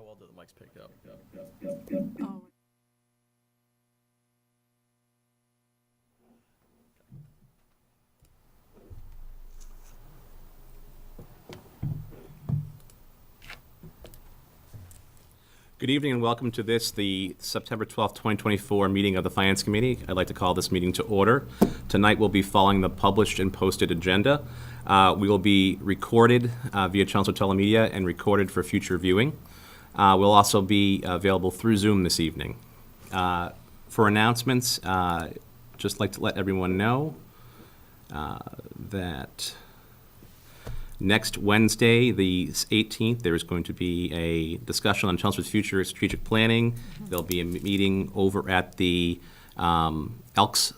How well do the mics pick up? Oh. Good evening and welcome to the September 12th, 2024 meeting of the Finance Committee. I'd like to call this meeting to order. Tonight we'll be following the published and posted agenda. We will be recorded via Chelmsford Telemedia and recorded for future viewing. We'll also be available through Zoom this evening. For announcements, just like to let everyone know that next Wednesday, the 18th, there is going to be a discussion on Chelmsford's future strategic planning. There'll be a meeting over at the Elks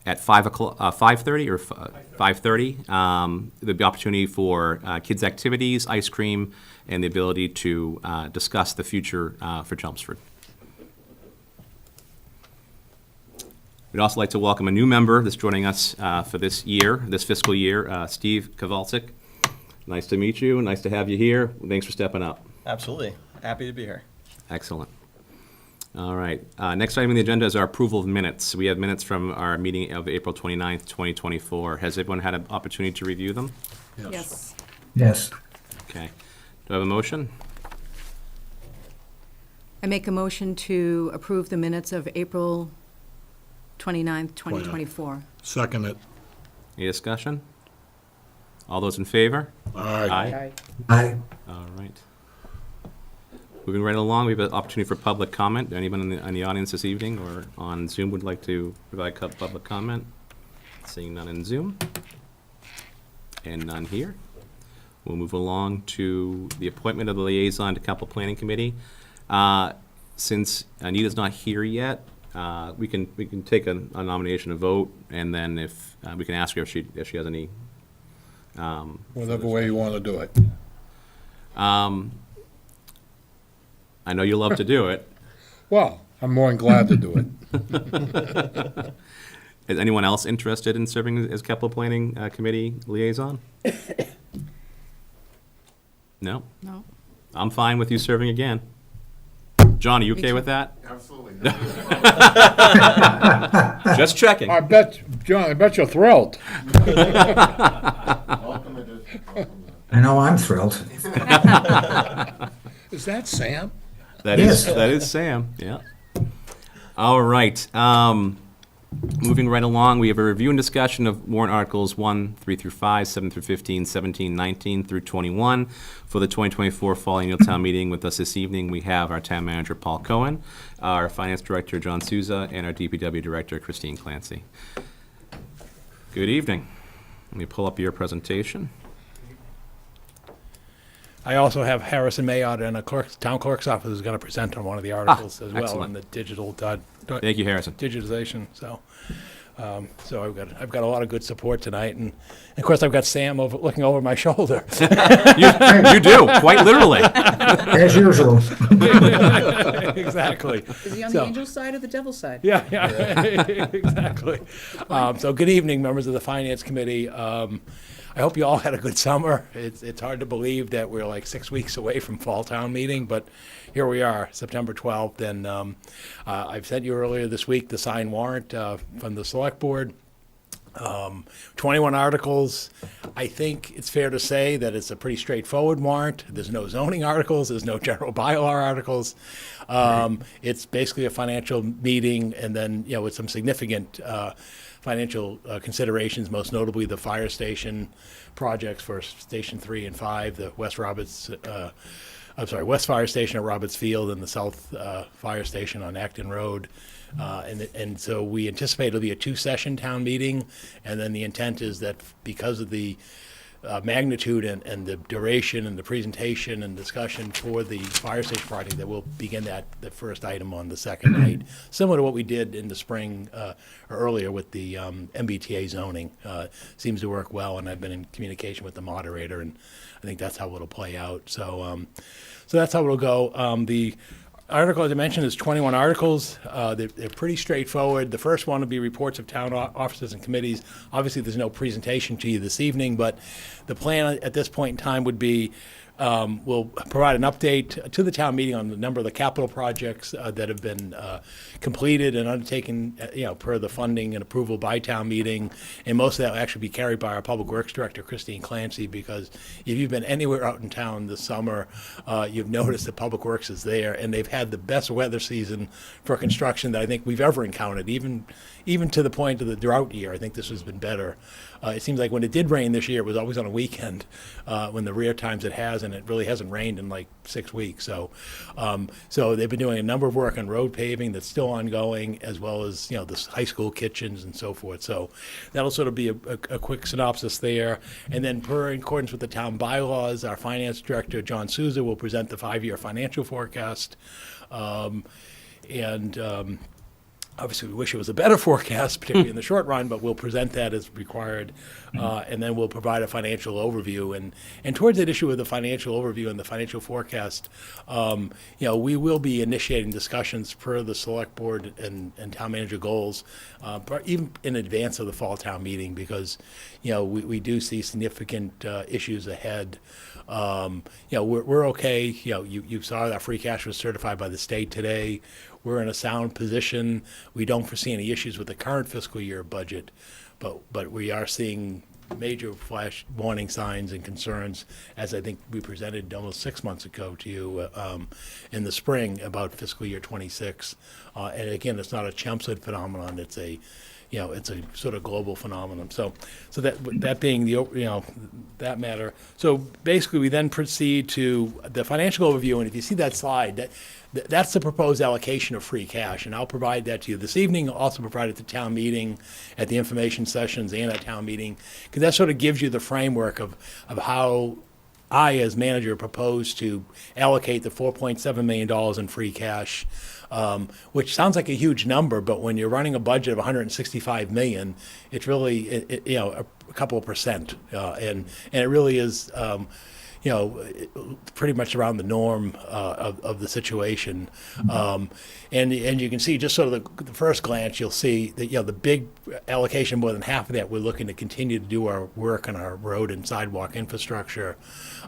at 5:30 or 5:30. There'll be opportunity for kids' activities, ice cream, and the ability to discuss the future for Chelmsford. We'd also like to welcome a new member that's joining us for this fiscal year, Steve Kowalczyk. Nice to meet you. Nice to have you here. Thanks for stepping up. Absolutely. Happy to be here. Excellent. All right. Next item on the agenda is our approval of minutes. We have minutes from our meeting of April 29th, 2024. Has everyone had an opportunity to review them? Yes. Yes. Okay. Do I have a motion? I make a motion to approve the minutes of April 29th, 2024. Second it. Any discussion? All those in favor? Aye. Aye. All right. Moving right along, we have an opportunity for public comment. Anyone in the audience this evening or on Zoom would like to provide public comment? Seeing none in Zoom and none here. We'll move along to the appointment of the liaison to Capital Planning Committee. Since Anita's not here yet, we can take a nomination, a vote, and then if we can ask her if she has any. Whatever way you want to do it. I know you love to do it. Well, I'm more than glad to do it. Is anyone else interested in serving as Capital Planning Committee liaison? No? No. I'm fine with you serving again. John, are you okay with that? Absolutely. Just checking. John, I bet you're thrilled. I know I'm thrilled. Is that Sam? That is Sam, yeah. All right. Moving right along, we have a review and discussion of warrant articles 1, 3 through 5, 7 through 15, 17, 19 through 21 for the 2024 Fall Annual Town Meeting. With us this evening, we have our Town Manager, Paul Cohen, our Finance Director, John Souza, and our DPW Director, Christine Clancy. Good evening. Let me pull up your presentation. I also have Harrison Mayotte in a town clerk's office who's going to present on one of the articles as well excellent. on the digital Thank you, Harrison. digitization. So I've got a lot of good support tonight, and of course I've got Sam looking over my shoulder. You do, quite literally. As usual. Exactly. Is he on the angel's side or the devil's side? Yeah, exactly. So good evening, members of the Finance Committee. I hope you all had a good summer. It's hard to believe that we're like 6 weeks away from Fall Town Meeting, but here we are, September 12th, and I've sent you earlier this week the signed warrant from the Select Board. 21 articles. I think it's fair to say that it's a pretty straightforward warrant. There's no zoning articles. There's no general bylaw articles. It's basically a financial meeting, and then with some significant financial considerations, most notably the fire station projects for Station 3 and 5, the West Fire Station at Roberts Field and the South Fire Station on Acton Road. And so we anticipate it'll be a two-session town meeting, and then the intent is that because of the magnitude and the duration and the presentation and discussion for the fire station project, that we'll begin the first item on the second night, similar to what we did in the spring or earlier with the MBTA zoning. Seems to work well, and I've been in communication with the moderator, and I think that's how it'll play out. So that's how it'll go. The article, as I mentioned, is 21 articles. They're pretty straightforward. The first one will be reports of town offices and committees. Obviously, there's no presentation to you this evening, but the plan at this point in time would be We'll provide an update to the town meeting on the number of the capital projects that have been completed and undertaken, per the funding and approval by town meeting. And most of that will actually be carried by our Public Works Director, Christine Clancy, because if you've been anywhere out in town this summer, you've noticed that Public Works is there, and they've had the best weather season for construction that I think we've ever encountered, even to the point of the drought year. I think this has been better. It seems like when it did rain this year, it was always on a weekend, when the rare times it has, and it really hasn't rained in like 6 weeks. So they've been doing a number of work on road paving that's still ongoing, as well as, the high school kitchens and so forth. So that'll sort of be a quick synopsis there. And then in accordance with the town bylaws, our finance director, John Souza, will present the 5-year financial forecast. Obviously, we wish it was a better forecast, particularly in the short run, but we'll present that as required, and then we'll provide a financial overview. And towards that issue of the financial overview and the financial forecast, we will be initiating discussions per the select board and town manager goals, but even in advance of the fall town meeting, because we do see significant issues ahead. We're okay. You saw our free cash was certified by the state today. We're in a sound position. We don't foresee any issues with the current fiscal year budget, but we are seeing major flash warning signs and concerns, as I think we presented almost 6 months ago to you in the spring about fiscal year 26. And again, it's not a Chelmsford phenomenon. It's a sort of global phenomenon. So that being that matter. So basically, we then proceed to the financial overview, and if you see that slide, that's the proposed allocation of free cash, and I'll provide that to you this evening. I'll also provide it at the town meeting, at the information sessions, and at town meeting, because that sort of gives you the framework of how I, as manager, propose to allocate the $4.7 million in free cash, which sounds like a huge number, but when you're running a budget of $165 million, it's really a couple of percent, and it really is pretty much around the norm of the situation. And you can see just sort of the first glance, you'll see that, the big allocation, more than half of that, we're looking to continue to do our work on our road and sidewalk infrastructure.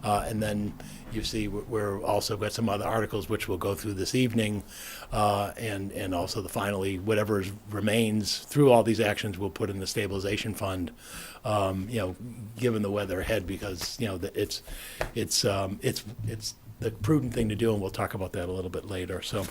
And then you see we're also got some other articles which we'll go through this evening. And also finally, whatever remains through all these actions, we'll put in the stabilization fund, given the weather ahead, because, it's the prudent thing to do, and we'll talk about that a little bit later. So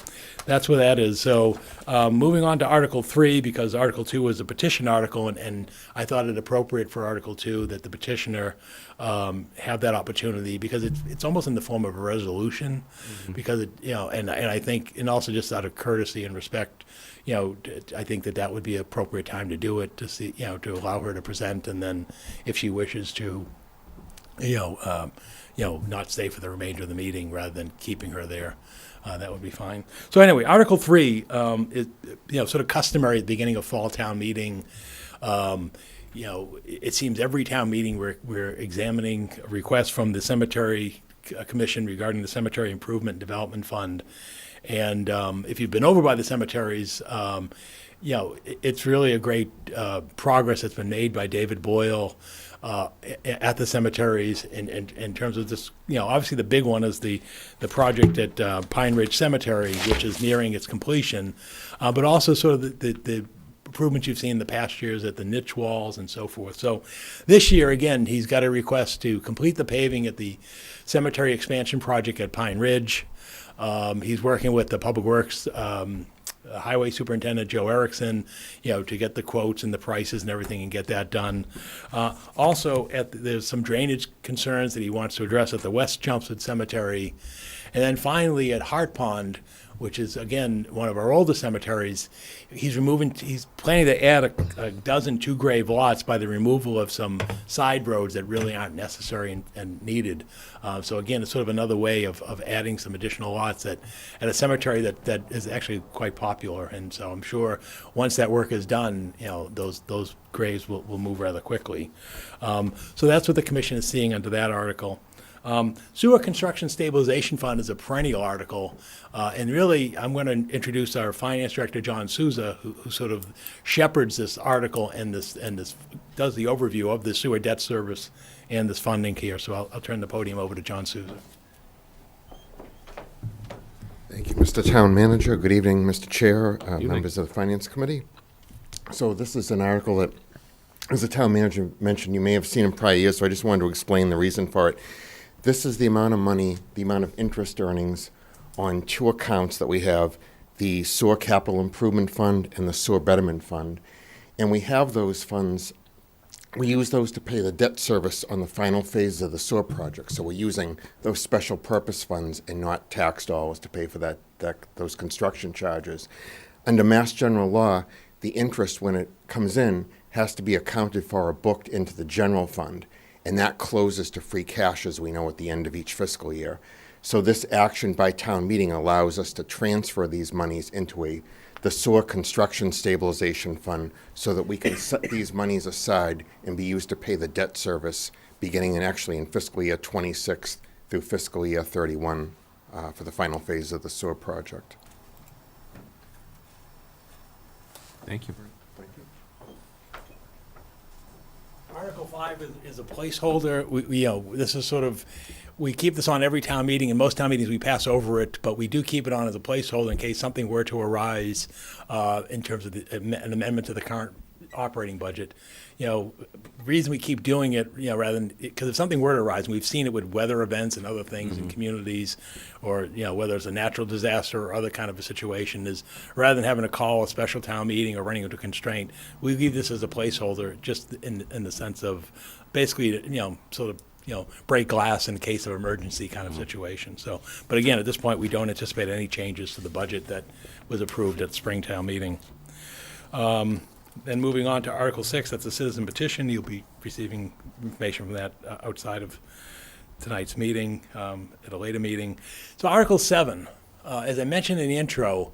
that's where that is. So moving on to Article 3, because Article 2 was a petition article, and I thought it appropriate for Article 2 that the petitioner have that opportunity, because it's almost in the form of a resolution, because and I think, and also just out of courtesy and respect, I think that would be an appropriate time to do it, to see, to allow her to present, and then if she wishes to, not stay for the remainder of the meeting rather than keeping her there, that would be fine. So anyway, Article 3 is, sort of customary at the beginning of fall town meeting. It seems every town meeting we're examining requests from the Cemetery Commission regarding the Cemetery Improvement and Development Fund. And if you've been over by the cemeteries, it's really a great progress that's been made by David Boyle at the cemeteries in terms of this. Obviously the big one is the project at Pine Ridge Cemetery, which is nearing its completion, but also sort of the improvements you've seen in the past years at the niche walls and so forth. So this year, again, he's got a request to complete the paving at the cemetery expansion project at Pine Ridge. He's working with the Public Works Highway Superintendent Joe Erickson, to get the quotes and the prices and everything and get that done. Also, there's some drainage concerns that he wants to address at the West Chelmsford Cemetery. And then finally at Hart Pond, which is, again, one of our oldest cemeteries, he's planning to add a dozen two-grave lots by the removal of some side roads that really aren't necessary and needed. So again, it's sort of another way of adding some additional lots at a cemetery that is actually quite popular. And so I'm sure once that work is done, those graves will move rather quickly. So that's what the commission is seeing under that article. Sewer Construction Stabilization Fund is a perennial article, and really, I'm going to introduce our Finance Director, John Souza, who sort of shepherds this article and this does the overview of the sewer debt service and this funding here. So I'll turn the podium over to John Souza. Thank you, Mr. Town Manager. Good evening, Mr. Chair, Evening. members of the Finance Committee. So this is an article that, as the Town Manager mentioned, you may have seen in prior years, so I just wanted to explain the reason for it. This is the amount of money, the amount of interest earnings on two accounts that we have, the Sewer Capital Improvement Fund and the Sewer Betterment Fund. And we have those funds, we use those to pay the debt service on the final phase of the sewer project. So we're using those special purpose funds and not tax dollars to pay for those construction charges. Under Mass General Law, the interest, when it comes in, has to be accounted for or booked into the general fund, and that closes to free cash, as we know, at the end of each fiscal year. So this action by town meeting allows us to transfer these monies into the Sewer Construction Stabilization Fund so that we can set these monies aside and be used to pay the debt service beginning in fiscal year 26 through fiscal year 31 for the final phase of the sewer project. Thank you. Article 5 is a placeholder. This is sort of, we keep this on every town meeting, and most town meetings we pass over it, but we do keep it on as a placeholder in case something were to arise in terms of an amendment to the current operating budget. Reason we keep doing it, rather than, because if something were to arise, and we've seen it with weather events and other things in communities, or, whether it's a natural disaster or other kind of a situation, is rather than having to call a special town meeting or running into constraint, we leave this as a placeholder, just in the sense of basically, sort of, break glass in case of emergency kind of situation. So, but again, at this point, we don't anticipate any changes to the budget that was approved at the Springtown meeting. Then moving on to Article 6, that's a citizen petition. You'll be receiving information from that outside of tonight's meeting, at a later meeting. So Article 7, as I mentioned in the intro,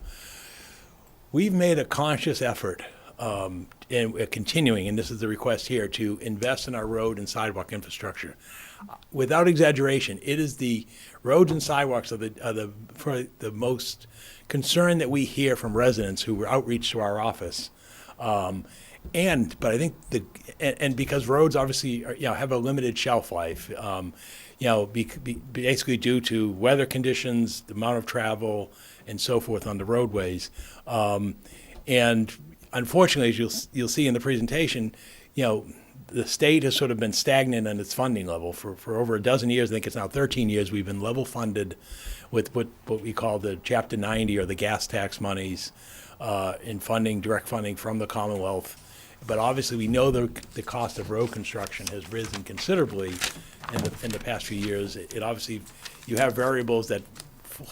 we've made a conscious effort, and we're continuing, and this is the request here, to invest in our road and sidewalk infrastructure. Without exaggeration, it is the roads and sidewalks are for the most concern that we hear from residents who outreach to our office. But I think and because roads obviously are, have a limited shelf life, basically due to weather conditions, the amount of travel, and so forth on the roadways. And unfortunately, as you'll see in the presentation, the state has sort of been stagnant on its funding level for over a dozen years. I think it's now 13 years. We've been level funded with what we call the Chapter 90 or the gas tax monies. In funding, direct funding from the Commonwealth. But obviously, we know the cost of road construction has risen considerably in the past few years. It obviously, you have variables that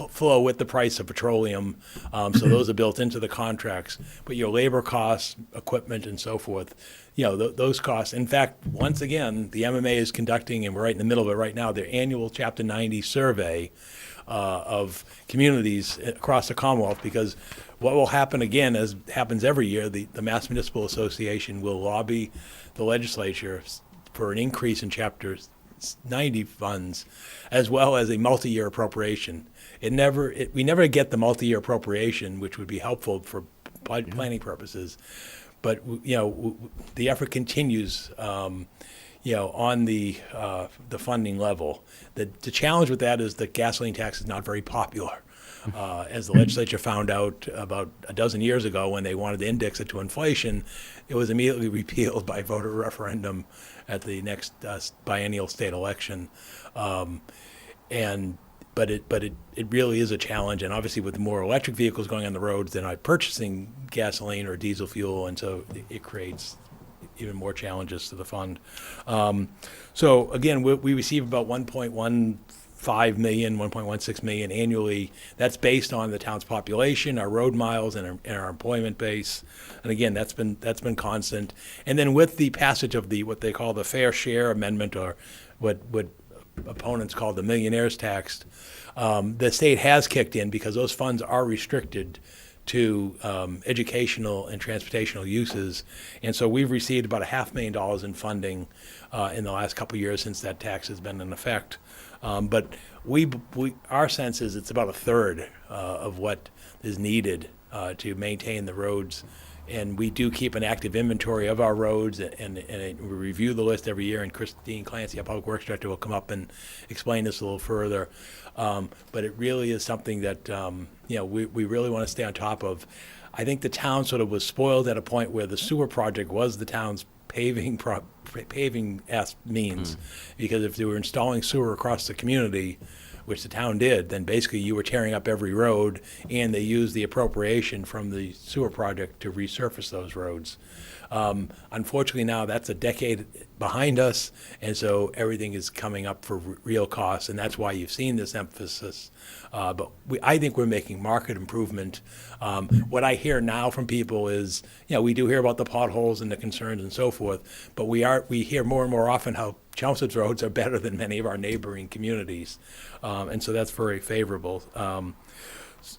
flow with the price of petroleum, so those are built into the contracts. But your labor costs, equipment, and so forth, those costs. In fact, once again, the MMA is conducting, and we're right in the middle of it right now, their annual Chapter 90 survey of communities across the Commonwealth, because what will happen again, as happens every year, the Mass Municipal Association will lobby the legislature for an increase in Chapter 90 funds, as well as a multi-year appropriation. We never get the multi-year appropriation, which would be helpful for planning purposes, but the effort continues. On the funding level. The challenge with that is the gasoline tax is not very popular. As the legislature found out about a dozen years ago when they wanted to index it to inflation, it was immediately repealed by voter referendum at the next biennial state election. But it really is a challenge, and obviously with more electric vehicles going on the roads, they're not purchasing gasoline or diesel fuel, and so it creates even more challenges to the fund. So again, we receive about 1.15 million, 1.16 million annually. That's based on the town's population, our road miles, and our employment base. And again, that's been constant. And then with the passage of what they call the fair share amendment, or what opponents call the millionaire's tax, the state has kicked in because those funds are restricted to educational and transportational uses. And so we've received about $500,000 in funding in the last couple of years since that tax has been in effect. But our sense is it's about a third of what is needed to maintain the roads. And we do keep an active inventory of our roads, and we review the list every year, and Christine Clancy, our Public Works Director, will come up and explain this a little further. But it really is something that, we really want to stay on top of. I think the town sort of was spoiled at a point where the sewer project was the town's paving means. Because if they were installing sewer across the community, which the town did, then basically you were tearing up every road, and they used the appropriation from the sewer project to resurface those roads. Unfortunately, now that's a decade behind us, and so everything is coming up for real costs, and that's why you've seen this emphasis. But I think we're making market improvement. What I hear now from people is, we do hear about the potholes and the concerns and so forth, but we hear more and more often how Chelmsford's roads are better than many of our neighboring communities, and so that's very favorable.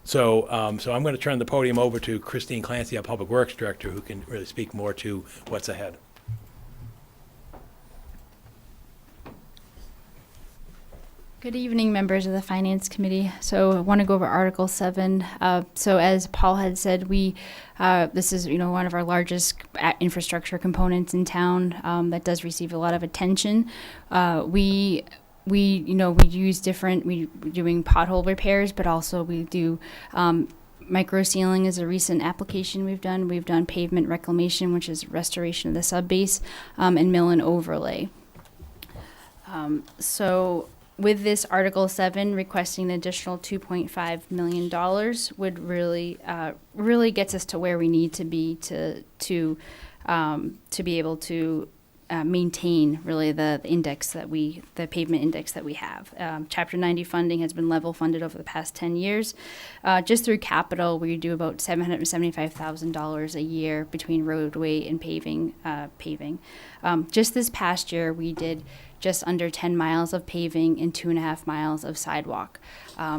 So I'm going to turn the podium over to Christine Clancy, our Public Works Director, who can really speak more to what's ahead. Good evening, members of the Finance Committee. So I want to go over Article 7. So as Paul had said, this is one of our largest infrastructure components in town that does receive a lot of attention. We use different, we're doing pothole repairs, but also we do micro sealing is a recent application we've done. We've done pavement reclamation, which is restoration of the subbase, and mill and overlay. So with this Article 7, requesting an additional $2.5 million would really gets us to where we need to be to be able to maintain really the pavement index that we have. Chapter 90 funding has been level funded over the past 10 years. Just through capital, we do about $775,000 a year between roadway and paving. Just this past year, we did just under 10 miles of paving and 2.5 miles of sidewalk,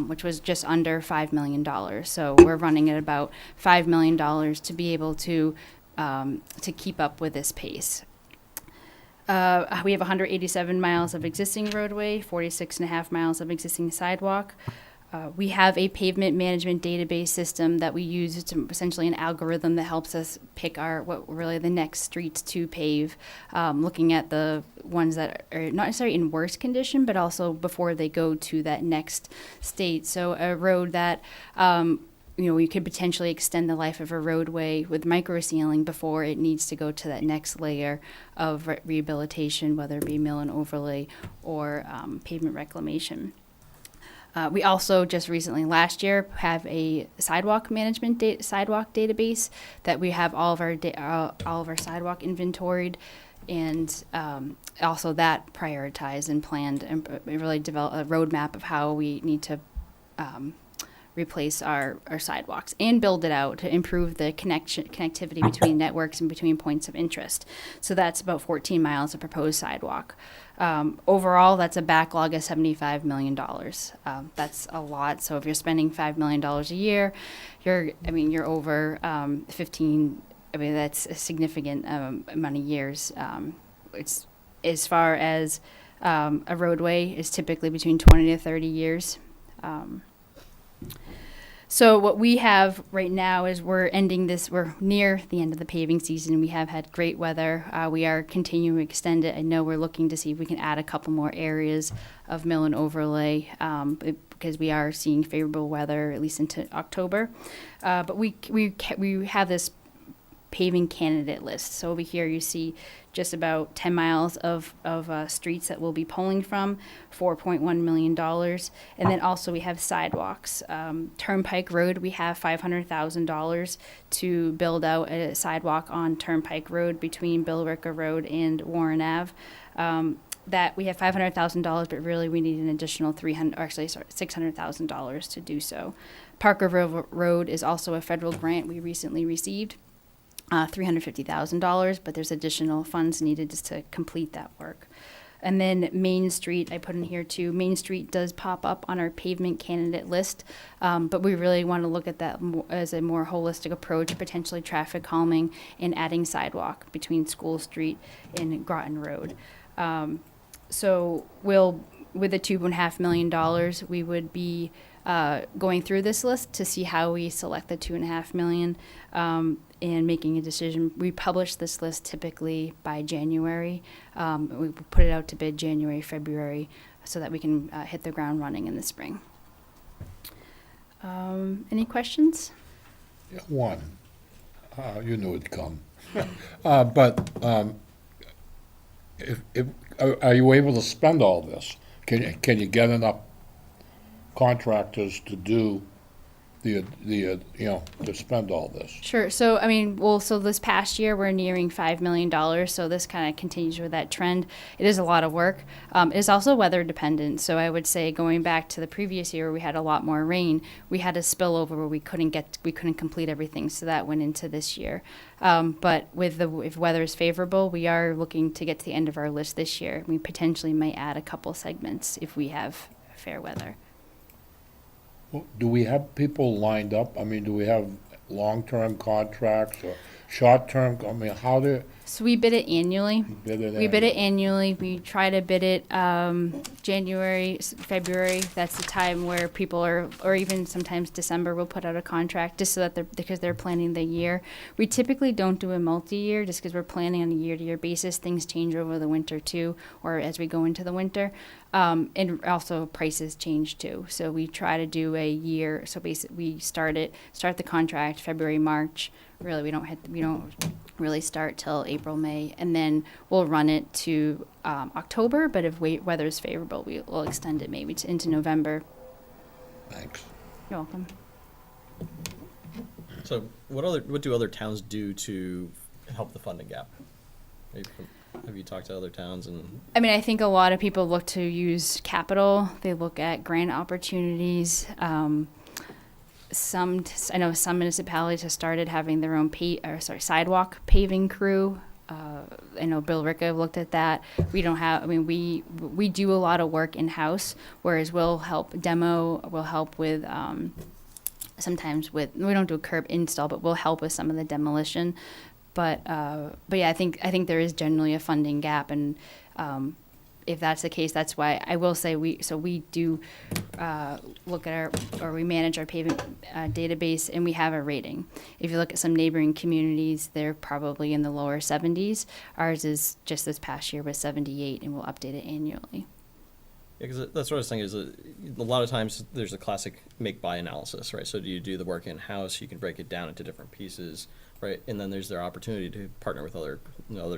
which was just under $5 million. So we're running at about $5 million to be able to keep up with this pace. We have 187 miles of existing roadway, 46.5 miles of existing sidewalk. We have a pavement management database system that we use. It's essentially an algorithm that helps us pick the next streets to pave, looking at the ones that are not necessarily in worse condition, but also before they go to that next state. So a road that we could potentially extend the life of a roadway with micro sealing before it needs to go to that next layer of rehabilitation, whether it be mill and overlay or pavement reclamation. We also just recently, last year, have a sidewalk management sidewalk database that we have all of our sidewalk inventoried, and also that prioritized and planned and really develop a roadmap of how we need to replace our sidewalks and build it out to improve the connectivity between networks and between points of interest. So that's about 14 miles of proposed sidewalk. Overall, that's a backlog of $75 million. That's a lot. So if you're spending $5 million a year, you're over 15. That's a significant amount of years. It's as far as a roadway is typically between 20 to 30 years. So what we have right now is we're near the end of the paving season. We have had great weather. We are continuing to extend it. I know we're looking to see if we can add a couple more areas of mill and overlay because we are seeing favorable weather at least into October. But we have this paving candidate list. So over here you see just about 10 miles of streets that we'll be pulling from, $4.1 million. And then also we have sidewalks. Turnpike Road, we have $500,000 to build out a sidewalk on Turnpike Road between Billerica Road and Warren Ave. That we have $500,000, but really we need an additional $600,000 to do so. Parker Road is also a federal grant we recently received. $350,000, but there's additional funds needed just to complete that work. And then Main Street, I put in here too. Main Street does pop up on our pavement candidate list, but we really want to look at that as a more holistic approach, potentially traffic calming and adding sidewalk between School Street and Groton Road. So we'll with the $2.5 million, we would be going through this list to see how we select the $2.5 million and making a decision. We publish this list typically by January. We put it out to bid January, February, so that we can hit the ground running in the spring. Any questions? One, you knew it'd come. But are you able to spend all this? Can you get enough contractors to do to spend all this? Sure. So, I mean, so this past year, we're nearing $5 million. So this kind of continues with that trend. It is a lot of work. It is also weather dependent. So I would say going back to the previous year where we had a lot more rain, we had a spillover where we couldn't complete everything. So that went into this year. But if weather is favorable, we are looking to get to the end of our list this year. We potentially might add a couple segments if we have fair weather. Do we have people lined up? I mean, do we have long-term contracts or short-term? I mean, how do So we bid it annually. bid it? We bid it annually. We try to bid it January, February. That's the time where people are, or even sometimes December, we'll put out a contract just so that because they're planning the year. We typically don't do a multi-year just because we're planning on a year-to-year basis. Things change over the winter too, or as we go into the winter. And also prices change too. So we try to do a year. So basically we start the contract February, March. Really, we don't really start till April, May, and then we'll run it to October. But if weather is favorable, we'll extend it maybe into November. Thanks. You're welcome. So what do other towns do to help the funding gap? Have you talked to other towns? And I mean, I think a lot of people look to use capital. They look at grant opportunities. I know some municipalities have started having their own sidewalk paving crew. I know Bill Ricka looked at that. We don't have. I mean, we do a lot of work in house, whereas we'll help with. Sometimes we don't do a curb install, but we'll help with some of the demolition. But yeah, I think there is generally a funding gap, and if that's the case, that's why I will say we do look at we manage our paving database, and we have a rating. If you look at some neighboring communities, they're probably in the lower 70s. Ours is just this past year was 78, and we'll update it annually. yeah, because that's what I was thinking is a lot of times there's a classic make-buy analysis, right? So do you do the work in-house? You can break it down into different pieces. Right, and then there's their opportunity to partner with other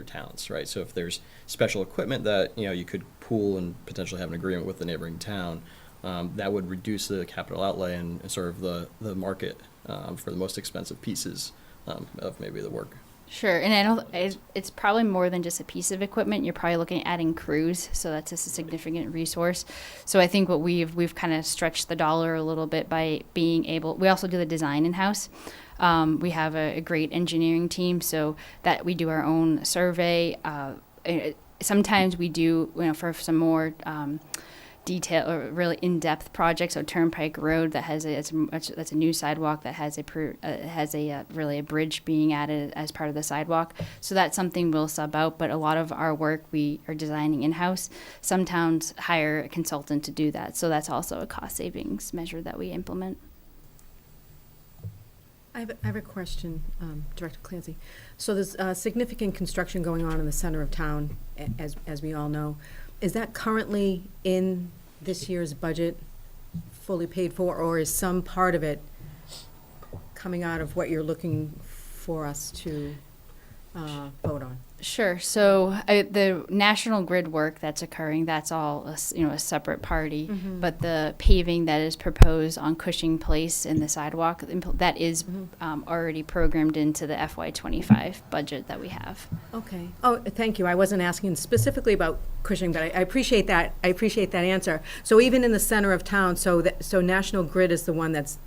towns, right? So if there's special equipment that you could pool and potentially have an agreement with the neighboring town, that would reduce the capital outlay and sort of the market for the most expensive pieces of maybe the work. Sure, and it's probably more than just a piece of equipment. You're probably looking at adding crews, so that's just a significant resource. So I think what we've kind of stretched the dollar a little bit by being able. We also do the design in house. We have a great engineering team, so that we do our own survey. Sometimes we do, for some more detail or really in-depth projects. So Turnpike Road that's a new sidewalk that has really a bridge being added as part of the sidewalk. So that's something we'll sub out. But a lot of our work we are designing in-house. Some towns hire a consultant to do that. So that's also a cost savings measure that we implement. I have a question, Director Clancy. So there's significant construction going on in the center of town, as we all know. Is that currently in this year's budget fully paid for, or is some part of it coming out of what you're looking for us to vote on? Sure. So the National Grid work that's occurring, that's all a separate party. Mm-hmm. But the paving that is proposed on Cushing Place in the sidewalk, that is already programmed into the FY25 budget that we have. Okay. Oh, thank you. I wasn't asking specifically about Cushing, but I appreciate that. I appreciate that answer. So even in the center of town, so National Grid is the one that's.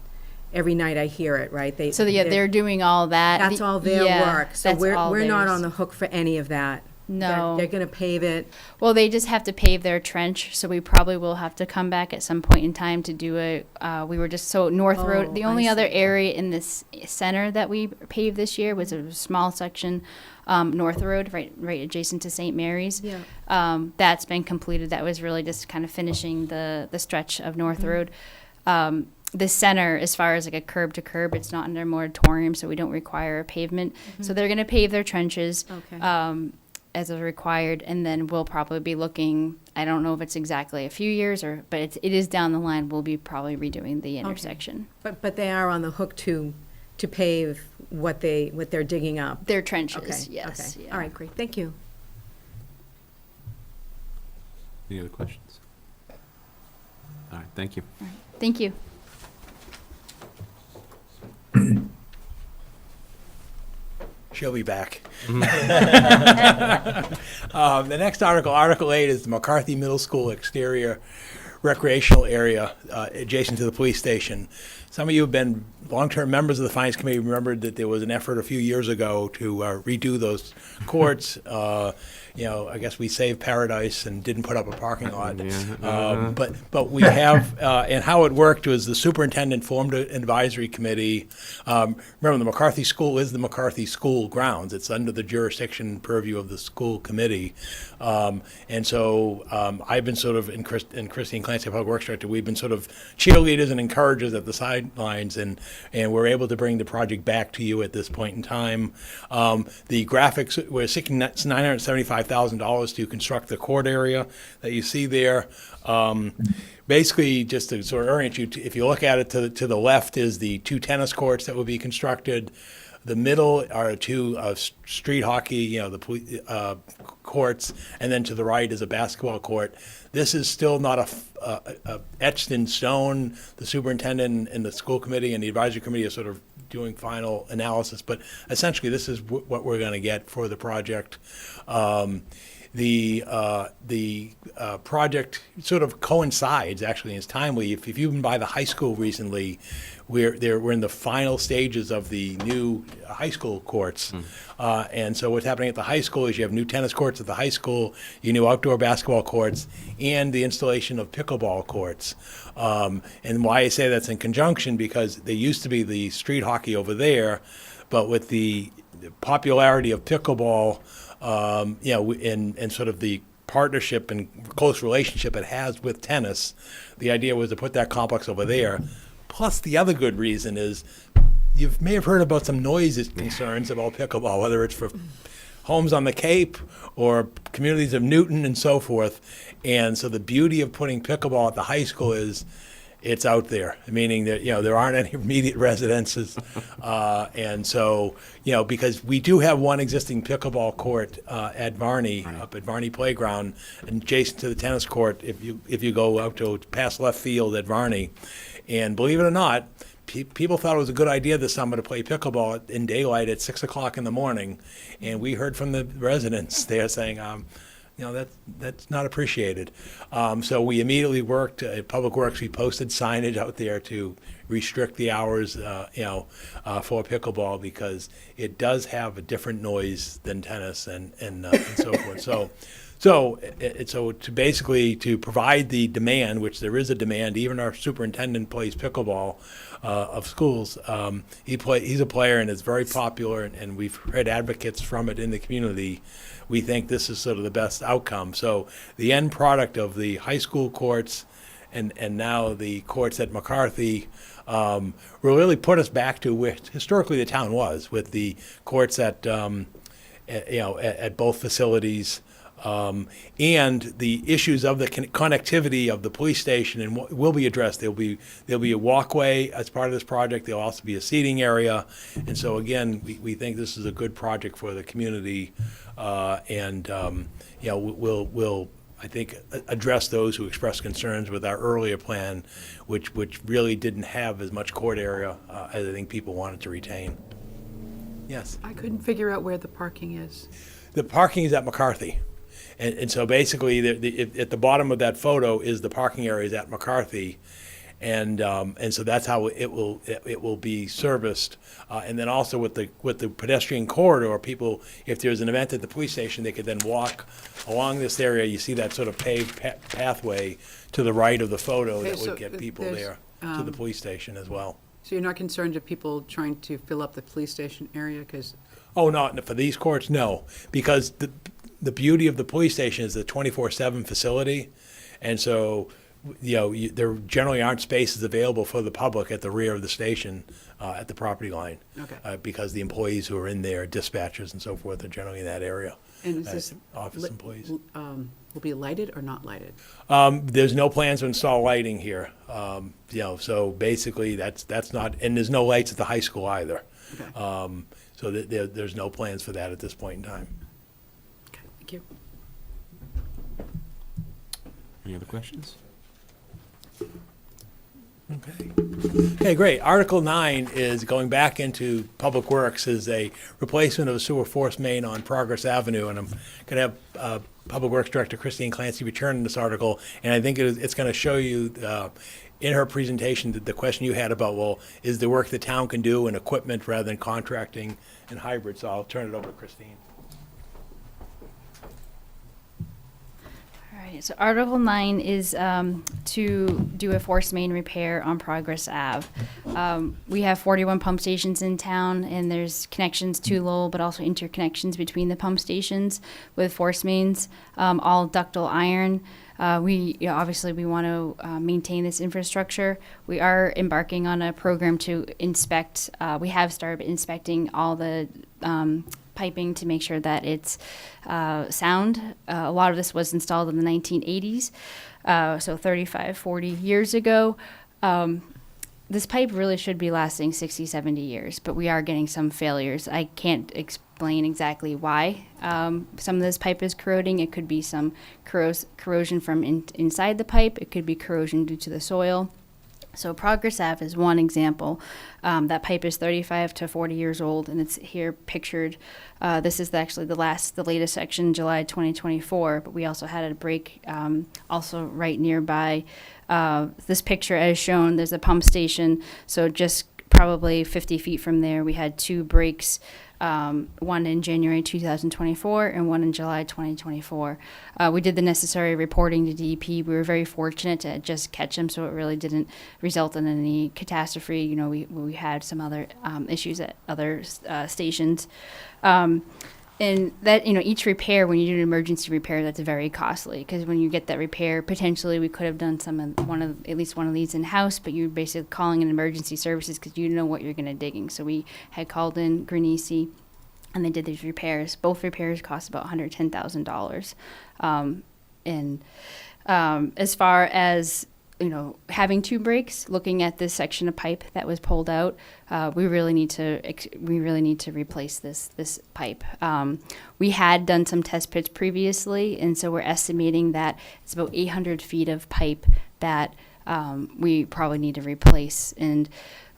Every night I hear it, right? They're doing all that. That's all their work. So we're not on the hook for any of that. No. They're gonna pave it? Well, they just have to pave their trench, so we probably will have to come back at some point in time to do we were just, so North Road, the Oh, only I other see. area in this center that we paved this year was a small section, North Road, right adjacent to St. Mary's. Yeah. That's been completed. That was really just kind of finishing the stretch of North Road. The center, as far as like a curb to curb, it's not under moratorium, so we don't require a pavement. So they're gonna pave their trenches. Okay. As is required, and then we'll probably be looking, I don't know if it's exactly a few years but it is down the line, we'll be probably redoing the intersection. But they are on the hook to pave what they're digging up? Their Okay, trenches, yes. okay. Yeah. All right, great, thank you. Any other questions? All right, thank you. Thank you. She'll be back. The next article, Article 8, is the McCarthy Middle School exterior recreational area adjacent to the police station. Some of you have been long-term members of the Finance Committee, remembered that there was an effort a few years ago to redo those courts. I guess we saved paradise and didn't put up a parking lot. But we have, and how it worked was the superintendent formed an advisory committee. Remember, the McCarthy School is the McCarthy School grounds. It's under the jurisdiction and purview of the school committee. And so I've been sort of, and Christine Clancy, Public Works Director, we've been sort of cheerleaders and encouragers at the sidelines, and we're able to bring the project back to you at this point in time. The graphics, we're seeking $975,000 to construct the court area that you see there. Basically, just to sort of orient you, if you look at it, to the left is the 2 tennis courts that will be constructed. The middle are 2 street hockey, the courts, and then to the right is a basketball court. This is still not a etched in stone. The superintendent and the school committee and the advisory committee are sort of doing final analysis, but essentially this is what we're going to get for the project. The project sort of coincides, actually, and it's timely. If you've been by the high school recently, we're in the final stages of the new high school courts. And so what's happening at the high school is you have new tennis courts at the high school, you new outdoor basketball courts, and the installation of pickleball courts. And why I say that's in conjunction, because there used to be the street hockey over there, but with the popularity of pickleball, and sort of the partnership and close relationship it has with tennis, the idea was to put that complex over there. Plus, the other good reason is you may have heard about some noise concerns about pickleball, whether it's for homes on the Cape or communities of Newton and so forth. And so the beauty of putting pickleball at the high school is it's out there, meaning that, there aren't any immediate residences. And so, because we do have one existing pickleball court at Varney, up at Varney Playground, and adjacent to the tennis court, if you go out to past left field at Varney. And believe it or not, people thought it was a good idea this summer to play pickleball in daylight at 6 o'clock in the morning. And we heard from the residents, they're saying, that's not appreciated. So we immediately worked at Public Works. We posted signage out there to restrict the hours, for pickleball, because it does have a different noise than tennis and so forth. So to basically to provide the demand, which there is a demand, even our superintendent plays pickleball of schools. He's a player and it's very popular, and we've heard advocates from it in the community. We think this is sort of the best outcome. So the end product of the high school courts and now the courts at McCarthy will really put us back to where historically the town was, with the courts at both facilities. And the issues of the connectivity of the police station and will be addressed. There'll be a walkway as part of this project. There'll also be a seating area, and so again, we think this is a good project for the community, we'll I think address those who expressed concerns with our earlier plan, which really didn't have as much court area as I think people wanted to retain. Yes. I couldn't figure out where the parking is. The parking is at McCarthy. And so basically, at the bottom of that photo is the parking areas at McCarthy. And so that's how it will be serviced. And then also with the pedestrian corridor, people, if there's an event at the police station, they could then walk along this area. You see that sort of paved pathway to the right of the photo Okay, that so would get people there's, there to the police station as well. So you're not concerned of people trying to fill up the police station area? Because Oh, not for these courts, no, because the beauty of the police station is the 24/7 facility, and so there generally aren't spaces available for the public at the rear of the station at the property line, because the employees who are in there, dispatchers and so forth, are generally in that area. And is this office employees? Will be lighted or not lighted? There's no plans to install lighting here, so basically that's not, and there's no lights at the high school either. Okay. So there's no plans for that at this point in time. Okay, thank you. Any other questions? Okay, great. Article 9 is going back into Public Works, is a replacement of a sewer force main on Progress Avenue, and I'm going to have Public Works Director Christine Clancy return this article, and I think it's going to show you in her presentation the question you had about, well, is the work the town can do in equipment rather than contracting and hybrid, so I'll turn it over to Christine. All right, so Article 9 is to do a force main repair on Progress Ave. We have 41 pump stations in town, and there's connections to Lowell, but also interconnections between the pump stations with force mains, all ductile iron. Obviously we want to maintain this infrastructure. We are embarking on a program to inspect. We have started inspecting all the piping to make sure that it's sound. A lot of this was installed in the 1980s, so 35, 40 years ago. This pipe really should be lasting 60, 70 years, but we are getting some failures. I can't explain exactly why some of this pipe is corroding. It could be some corrosion from inside the pipe. It could be corrosion due to the soil. So Progress Ave is one example. That pipe is 35 to 40 years old, and it's here pictured. This is actually the latest section, July 2024, but we also had a break also right nearby. This picture as shown, there's a pump station, so just probably 50 feet from there, we had two breaks, one in January 2024 and one in July 2024. We did the necessary reporting to DEP. We were very fortunate to just catch them, so it really didn't result in any catastrophe. We had some other issues at other stations. And that, each repair, when you do an emergency repair, that's very costly, because when you get that repair, potentially we could have done at least one of these in-house, but you're basically calling in emergency services because you know what you're going to digging. So we had called in Greenese, and they did these repairs. Both repairs cost about $110,000. As far as having two breaks, looking at this section of pipe that was pulled out, we really need to replace this pipe. We had done some test pits previously, and so we're estimating that it's about 800 feet of pipe that we probably need to replace. And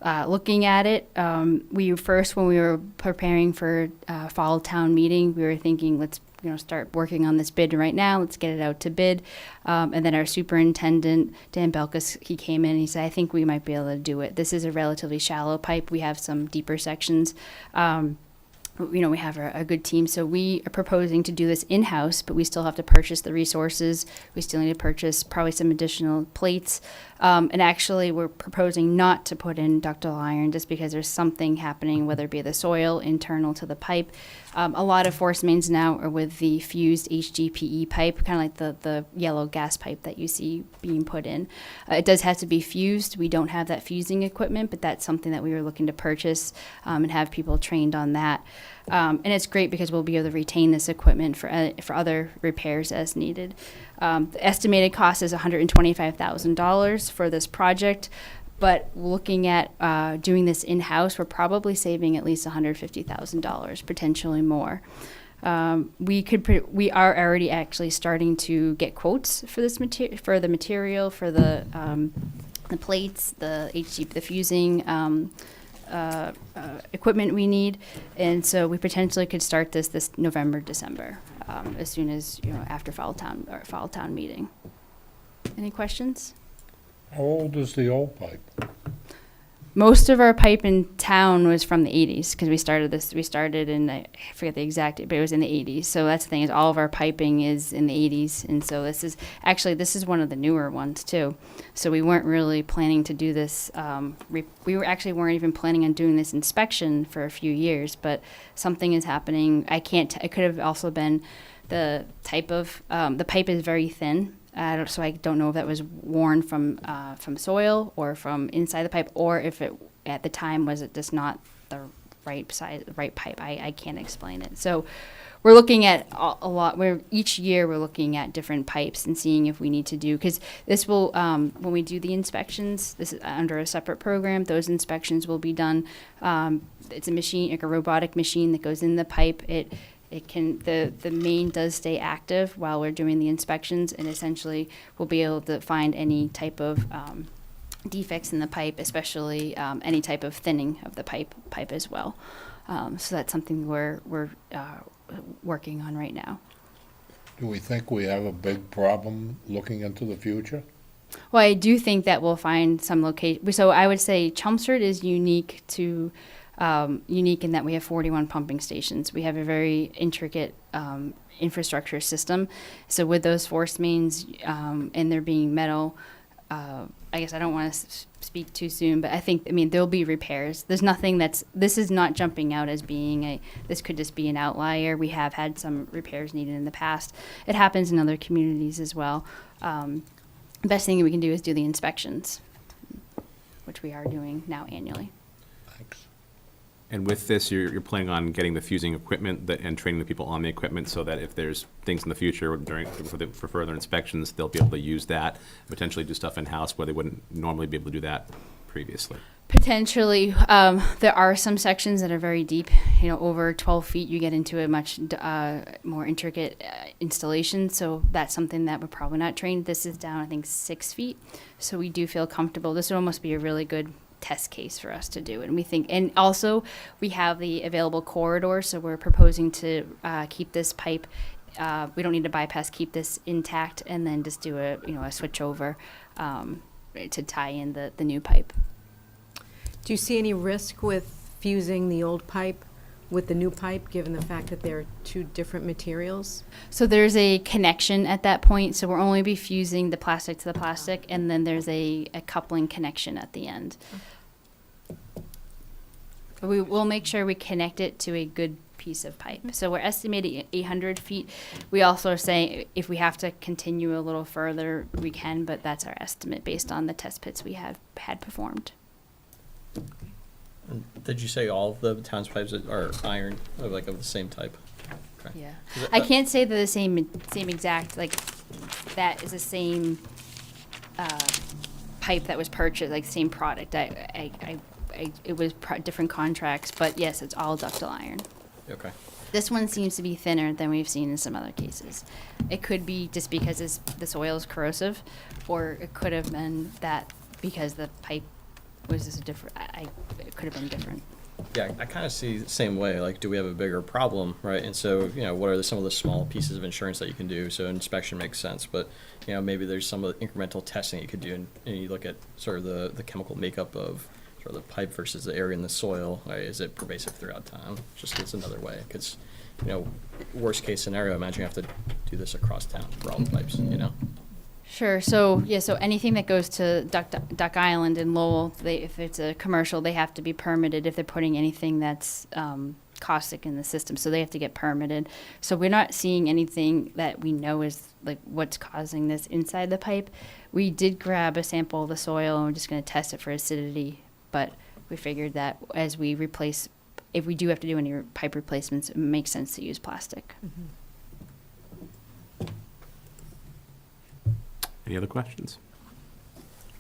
looking at it, when we were preparing for fall town meeting, we were thinking, let's start working on this bid right now. Let's get it out to bid. And then our superintendent, Dan Belkis, he came in and he said, I think we might be able to do it. This is a relatively shallow pipe. We have some deeper sections. We have a good team. So we are proposing to do this in-house, but we still have to purchase the resources. We still need to purchase probably some additional plates. And actually, we're proposing not to put in ductile iron just because there's something happening, whether it be the soil internal to the pipe. A lot of force mains now are with the fused HDPE pipe, kind of like the yellow gas pipe that you see being put in. It does have to be fused. We don't have that fusing equipment, but that's something that we were looking to purchase and have people trained on that. And it's great because we'll be able to retain this equipment for other repairs as needed. The estimated cost is $125,000 for this project, but looking at doing this in-house, we're probably saving at least $150,000, potentially more. We are already actually starting to get quotes for this for the material, for the plates, the fusing. Equipment we need, and so we potentially could start this November, December, as soon as after fall town meeting. Any questions? How old is the old pipe? Most of our pipe in town was from the 80s because we started in, I forget the exact date, but it was in the 80s. So that's the thing, is all of our piping is in the 80s. And so this is one of the newer ones too. So we weren't really planning to do this. We weren't even planning on doing this inspection for a few years, but something is happening. It could have also been the type of, the pipe is very thin. So I don't know if that was worn from soil or from inside the pipe, or if it at the time was it just not the right size, right pipe. I can't explain it. So we're looking at a lot. Each year we're looking at different pipes and seeing if we need to do, because this will when we do the inspections, this is under a separate program. Those inspections will be done. It's a machine, like a robotic machine that goes in the pipe. The main does stay active while we're doing the inspections, and essentially we'll be able to find any type of defects in the pipe, especially any type of thinning of the pipe as well. So that's something we're working on right now. Do we think we have a big problem looking into the future? Well, I do think that we'll find some location. So I would say Chelmsford is unique in that we have 41 pumping stations. We have a very intricate infrastructure system. So with those force mains and there being metal, I guess I don't want to speak too soon, but there'll be repairs. There's nothing this is not jumping out as being this could just be an outlier. We have had some repairs needed in the past. It happens in other communities as well. The best thing we can do is do the inspections, which we are doing now annually. Thanks. And with this, you're planning on getting the fusing equipment and training the people on the equipment so that if there's things in the future for further inspections, they'll be able to use that, potentially do stuff in-house where they wouldn't normally be able to do that previously. Potentially, there are some sections that are very deep. Over 12 feet, you get into a much more intricate installation. So that's something that we're probably not trained. This is down, I think, 6 feet. So we do feel comfortable. This would almost be a really good test case for us to do, and also we have the available corridor, so we're proposing to keep this pipe. We don't need to bypass, keep this intact, and then just do a switch over to tie in the new pipe. Do you see any risk with fusing the old pipe with the new pipe, given the fact that they're two different materials? So there's a connection at that point, so we'll only be fusing the plastic to the plastic, and then there's a coupling connection at the end. We will make sure we connect it to a good piece of pipe. So we're estimating 800 feet. We also are saying if we have to continue a little further, we can, but that's our estimate based on the test pits we have had performed. And did you say all of the town's pipes are iron, of the same type? Okay. Yeah, I can't say they're the same exact, that is the same pipe that was purchased, same product. It was different contracts, but yes, it's all ductile iron. Okay. This one seems to be thinner than we've seen in some other cases. It could be just because the soil is corrosive, or it could have been that because the pipe was just different. It could have been different. Yeah, I kind of see the same way. Do we have a bigger problem, right? And so, what are some of the small pieces of insurance that you can do? So inspection makes sense, but, maybe there's some of the incremental testing you could do, and you look at sort of the chemical makeup of sort of the pipe versus the area in the soil. Right? Is it pervasive throughout town? Just it's another way, because, worst case scenario, imagine you have to do this across town for all the pipes, Sure. So anything that goes to Duck Island and Lowell, if it's a commercial, they have to be permitted if they're putting anything that's caustic in the system. So they have to get permitted. So we're not seeing anything that we know is what's causing this inside the pipe. We did grab a sample of the soil and we're just going to test it for acidity. But we figured that as we replace, if we do have to do any pipe replacements, it makes sense to use plastic. Mm-hmm. Any other questions?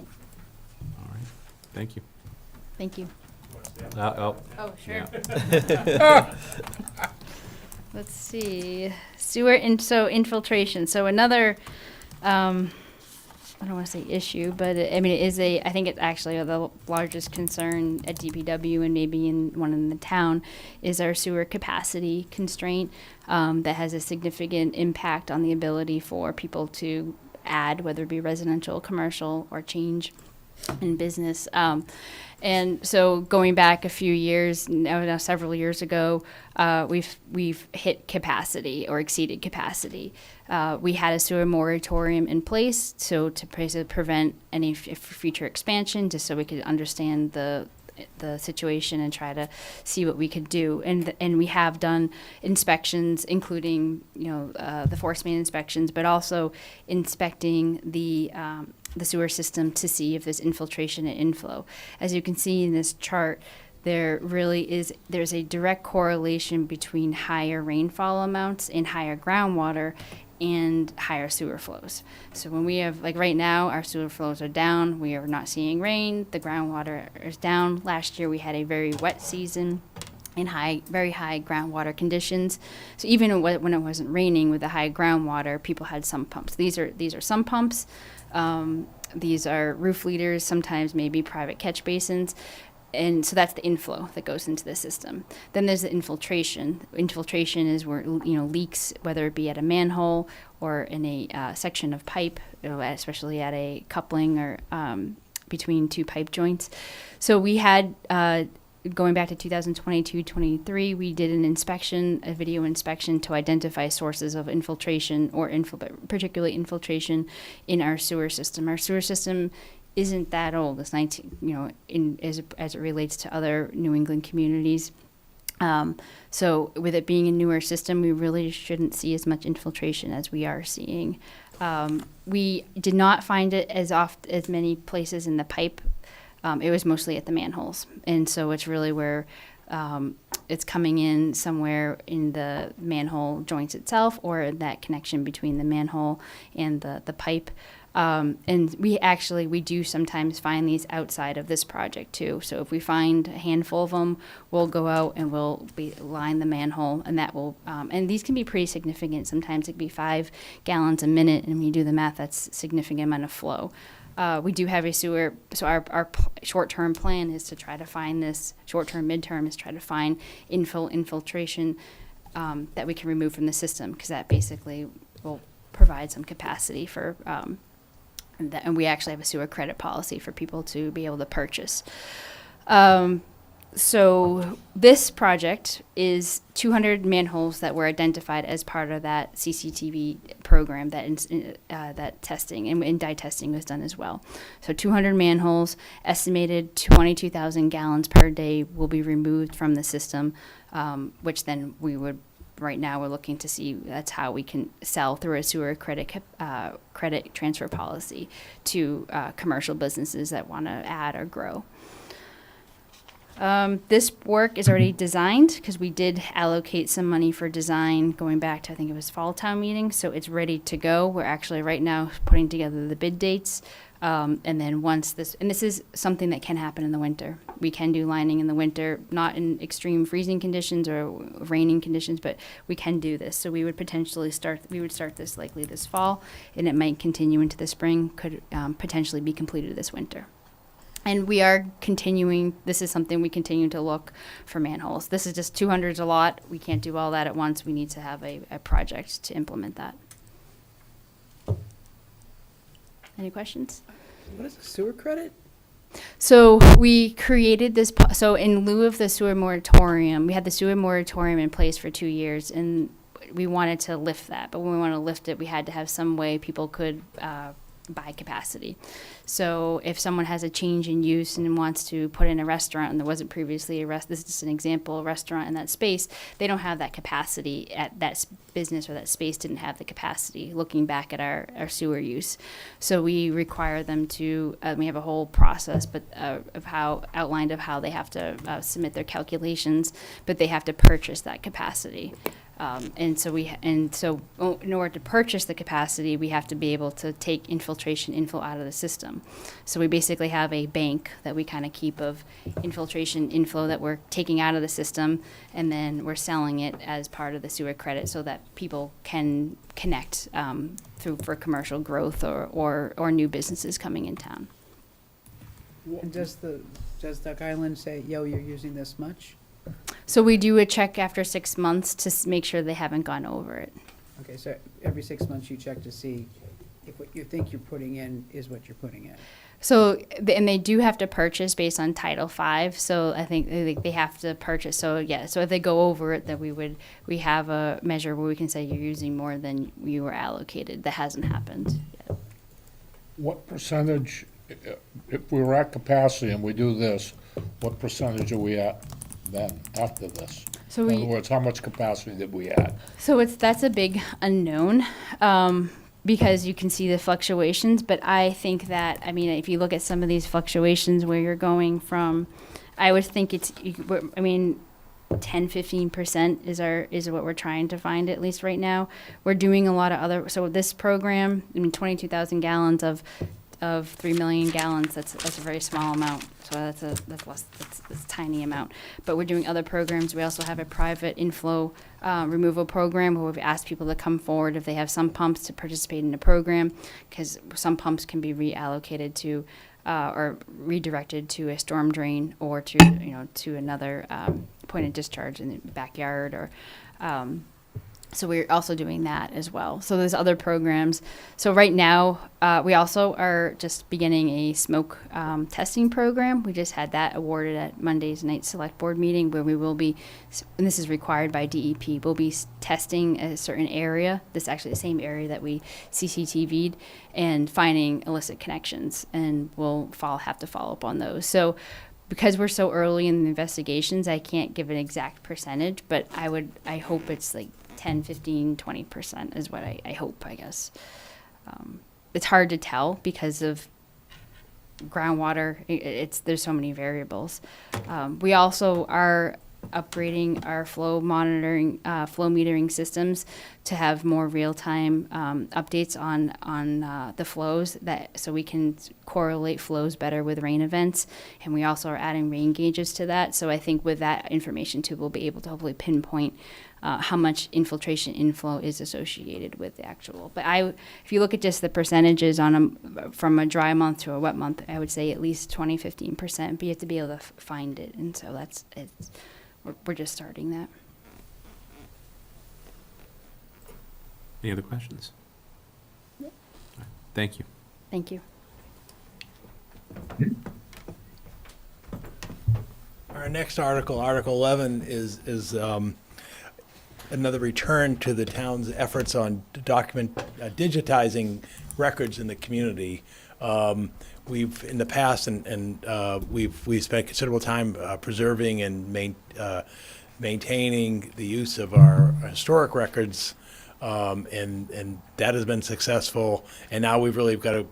All right, thank you. Thank you. Oh, Sure. yeah. Let's see. Infiltration. So another, I don't want to say issue, but it is I think it's actually the largest concern at DPW and maybe in the town is our sewer capacity constraint that has a significant impact on the ability for people to add, whether it be residential, commercial, or change in business. And so going back a few years, now several years ago, we've hit capacity or exceeded capacity. We had a sewer moratorium in place, so to prevent any future expansion, just so we could understand the situation and try to see what we could do. And we have done inspections, including the force main inspections, but also inspecting the sewer system to see if there's infiltration and inflow. As you can see in this chart, there's a direct correlation between higher rainfall amounts and higher groundwater and higher sewer flows. So when we have, like right now, our sewer flows are down, we are not seeing rain, the groundwater is down. Last year we had a very wet season and very high groundwater conditions. So even when it wasn't raining with the high groundwater, people had sump pumps. These are sump pumps. These are roof leaders, sometimes maybe private catch basins. And so that's the inflow that goes into the system. Then there's the infiltration. Infiltration is where leaks, whether it be at a manhole or in a section of pipe, especially at a coupling or between two pipe joints. So we had going back to 2022-23, we did a video inspection to identify sources of infiltration or particularly infiltration in our sewer system. Our sewer system isn't that old. It's 19, as it relates to other New England communities. So with it being a newer system, we really shouldn't see as much infiltration as we are seeing. We did not find it as many places in the pipe. It was mostly at the manholes. And so it's really where it's coming in somewhere in the manhole joints itself or that connection between the manhole and the pipe. And we do sometimes find these outside of this project too. So if we find a handful of them, we'll go out and we'll line the manhole, and that will, and these can be pretty significant. Sometimes it can be 5 gallons a minute, and when you do the math, that's a significant amount of flow. We do have a sewer, so our short-term plan is to try to find this, short-term, midterm is try to find infiltration that we can remove from the system, because that basically will provide some capacity for and we actually have a sewer credit policy for people to be able to purchase. So this project is 200 manholes that were identified as part of that CCTV program that testing and dye testing was done as well. So 200 manholes, estimated 22,000 gallons per day will be removed from the system, which then right now we're looking to see that's how we can sell through a sewer credit transfer policy to commercial businesses that want to add or grow. This work is already designed because we did allocate some money for design going back to, I think it was fall town meeting, so it's ready to go. We're actually right now putting together the bid dates. And then this is something that can happen in the winter. We can do lining in the winter, not in extreme freezing conditions or raining conditions, but we can do this. So we would start this likely this fall, and it might continue into the spring, could potentially be completed this winter. And we are continuing, this is something we continue to look for manholes. This is just 200 is a lot. We can't do all that at once. We need to have a project to implement that. Any questions? What is a sewer credit? So we created this, so in lieu of the sewer moratorium, we had the sewer moratorium in place for 2 years, and we wanted to lift that. But when we wanted to lift it, we had to have some way people could buy capacity. So if someone has a change in use and wants to put in a restaurant, and there wasn't previously this is just an example, a restaurant in that space, they don't have that capacity at that business, or that space didn't have the capacity, looking back at our sewer use. So we require them to, we have a whole process of how they have to submit their calculations, but they have to purchase that capacity. And so in order to purchase the capacity, we have to be able to take inflow out of the system. So we basically have a bank that we kind of keep of inflow that we're taking out of the system, and then we're selling it as part of the sewer credit so that people can connect for commercial growth or new businesses coming in town. And does Duck Island say, yo, you're using this much? So we do a check after 6 months to make sure they haven't gone over it. Okay, so every 6 months you check to see if what you think you're putting in is what you're putting in. So, and they do have to purchase based on Title V. So I think they have to purchase. So yeah. So if they go over it, then we have a measure where we can say you're using more than you were allocated. That hasn't happened yet. What percentage, if we were at capacity and we do this, what percentage are we at then, after this? So In other words, how much capacity did we add? So that's a big unknown, because you can see the fluctuations. But I think that, I mean, if you look at some of these fluctuations where you're going from, I would think it's, 10-15% is what we're trying to find, at least right now. We're doing a lot of other, so this program, 22,000 gallons of 3 million gallons, that's a very small amount. So that's a tiny amount. But we're doing other programs. We also have a private inflow removal program where we've asked people to come forward if they have some pumps to participate in the program, because some pumps can be reallocated to or redirected to a storm drain or to another point of discharge in the backyard or. So we're also doing that as well. So there's other programs. So right now, we also are just beginning a smoke testing program. We just had that awarded at Monday's night select board meeting, where we will be, and this is required by DEP, we'll be testing a certain area. This is actually the same area that we CCTV'd, and finding illicit connections, and we'll have to follow up on those. So because we're so early in the investigations, I can't give an exact percentage, but I hope it's like 10, 15, 20% is what I hope, I guess. It's hard to tell because of groundwater. There's so many variables. We also are upgrading our flow metering systems to have more real-time updates on the flows, so we can correlate flows better with rain events. And we also are adding rain gauges to that. So I think with that information too, we'll be able to hopefully pinpoint how much infiltration inflow is associated with the actual. But if you look at just the percentages from a dry month to a wet month, I would say at least 20-15%. But you have to be able to find it, and so we're just starting that. Any other questions? All right. Thank you. Thank you. Our next article, Article 11, is another return to the town's efforts on digitizing records in the community. We've in the past, we've spent considerable time preserving and maintaining the use of our historic records, and that has been successful. And now we've really got to,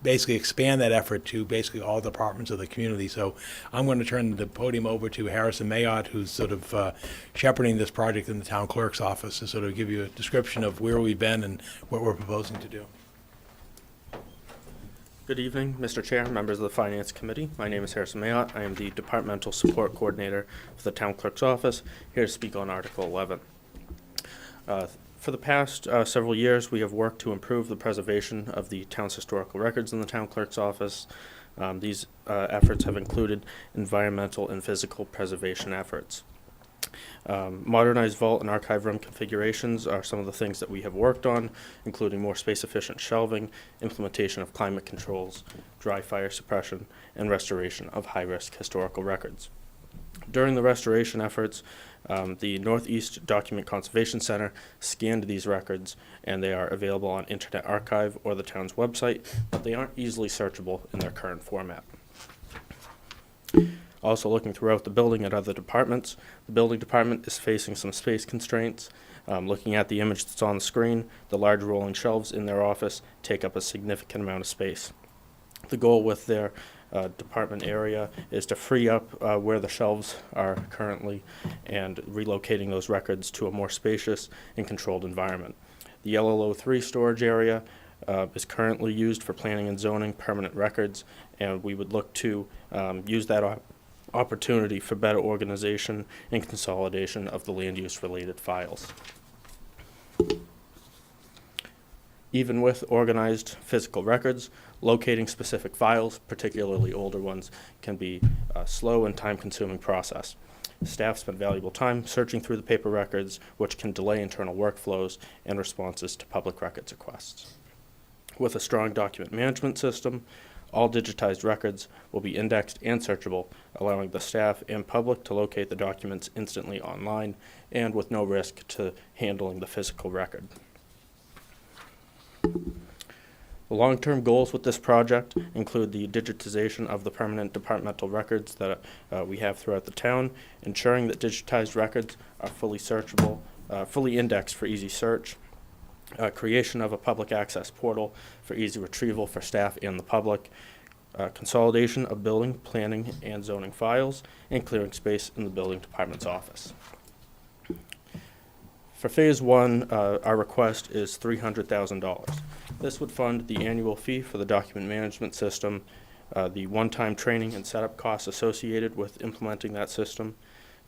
basically expand that effort to basically all departments of the community. So I'm going to turn the podium over to Harrison Mayotte, who's sort of shepherding this project in the town clerk's office, to sort of give you a description of where we've been and what we're proposing to do. Good evening, Mr. Chair, members of the Finance Committee. My name is Harrison Mayotte. I am the Departmental Support Coordinator for the Town Clerk's Office, here to speak on Article 11. For the past several years, we have worked to improve the preservation of the town's historical records in the Town Clerk's Office. These efforts have included environmental and physical preservation efforts. Modernized vault and archive room configurations are some of the things that we have worked on, including more space-efficient shelving, implementation of climate controls, dry fire suppression, and restoration of high-risk historical records. During the restoration efforts, the Northeast Document Conservation Center scanned these records, and they are available on Internet Archive or the town's website, but they aren't easily searchable in their current format. Also looking throughout the building at other departments, the building department is facing some space constraints. Looking at the image that's on the screen, the large rolling shelves in their office take up a significant amount of space. The goal with their department area is to free up where the shelves are currently and relocating those records to a more spacious and controlled environment. The LLO3 storage area is currently used for planning and zoning permanent records, and we would look to use that opportunity for better organization and consolidation of the land use related files. Even with organized physical records, locating specific files, particularly older ones, can be a slow and time-consuming process. Staff spend valuable time searching through the paper records, which can delay internal workflows and responses to public records requests. With a strong document management system, all digitized records will be indexed and searchable, allowing the staff and public to locate the documents instantly online and with no risk to handling the physical record. The long-term goals with this project include the digitization of the permanent departmental records that we have throughout the town, ensuring that digitized records are fully searchable, fully indexed for easy search, creation of a public access portal for easy retrieval for staff and the public, consolidation of building, planning, and zoning files, and clearing space in the building department's office. For phase one, our request is $300,000. This would fund the annual fee for the document management system, the one-time training and setup costs associated with implementing that system,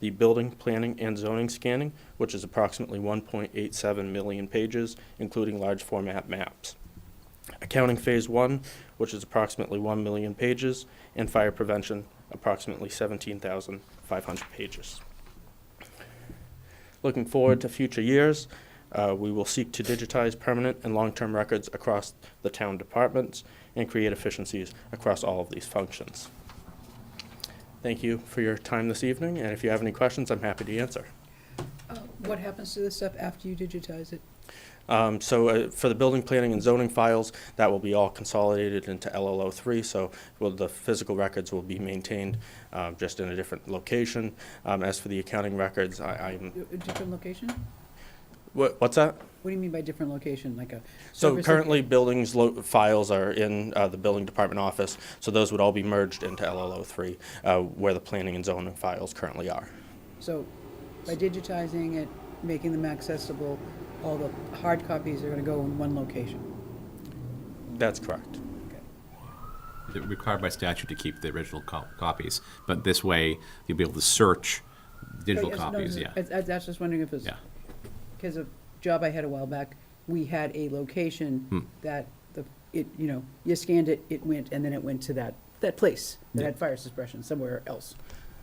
the building, planning, and zoning scanning, which is approximately 1.87 million pages, including large format maps. Accounting phase one, which is approximately 1 million pages, and fire prevention, approximately 17,500 pages. Looking forward to future years, we will seek to digitize permanent and long-term records across the town departments and create efficiencies across all of these functions. Thank you for your time this evening, and if you have any questions, I'm happy to answer. What happens to this stuff after you digitize it? For the building, planning, and zoning files, that will be all consolidated into LLO3, so the physical records will be maintained just in a different location. As for the accounting records, A different location? What's that? What do you mean by different location, like a? So server currently, buildings files are in the building department office, so those would all be merged into LLO3, where the planning and zoning files currently are. So by digitizing it, making them accessible, all the hard copies are going to go in one location? That's correct. They're required by statute to keep the original copies, but this way, you'll be able to search digital Yes, no, copies, no, yeah. I was just wondering if it's, Yeah. because a job I had a while back, we had a location that you scanned it, it went, and then it went to that place that had fire suppression somewhere else.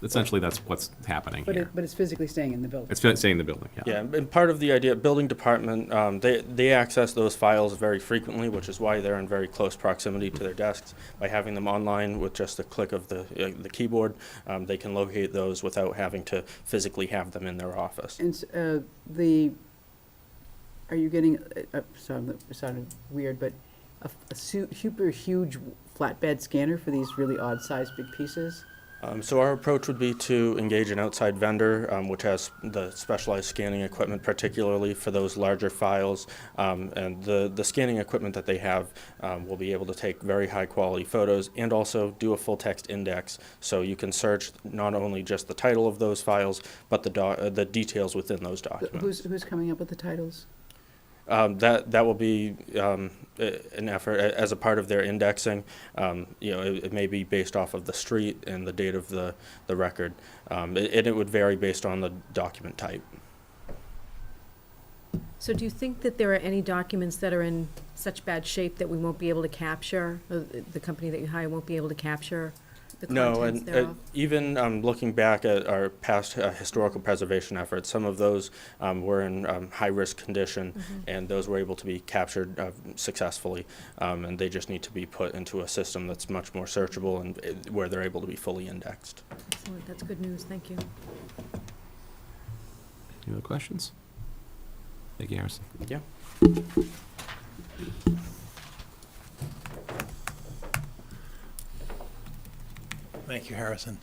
Essentially, that's what's happening But here. but it's physically staying in the building. It's staying in the building, yeah. Yeah, and part of the idea, building department, they access those files very frequently, which is why they're in very close proximity to their desks. By having them online with just a click of the keyboard, they can locate those without having to physically have them in their office. And are you getting, it sounded weird, but a super huge flatbed scanner for these really odd-sized big pieces? So our approach would be to engage an outside vendor, which has the specialized scanning equipment, particularly for those larger files. And the scanning equipment that they have will be able to take very high-quality photos and also do a full-text index. So you can search not only just the title of those files, but the details within those documents. Who's coming up with the titles? That will be an effort as a part of their indexing. It may be based off of the street and the date of the record, and it would vary based on the document type. So do you think that there are any documents that are in such bad shape that we won't be able to capture, the company that you hire won't be able to capture the No, contents and thereof? even looking back at our past historical preservation efforts, some of those were in high-risk condition, and those were able to be captured successfully, and they just need to be put into a system that's much more searchable and where they're able to be fully indexed. Excellent, that's good news, thank you. Any other questions? Thank you, Harrison. Yeah. Thank you, Harrison.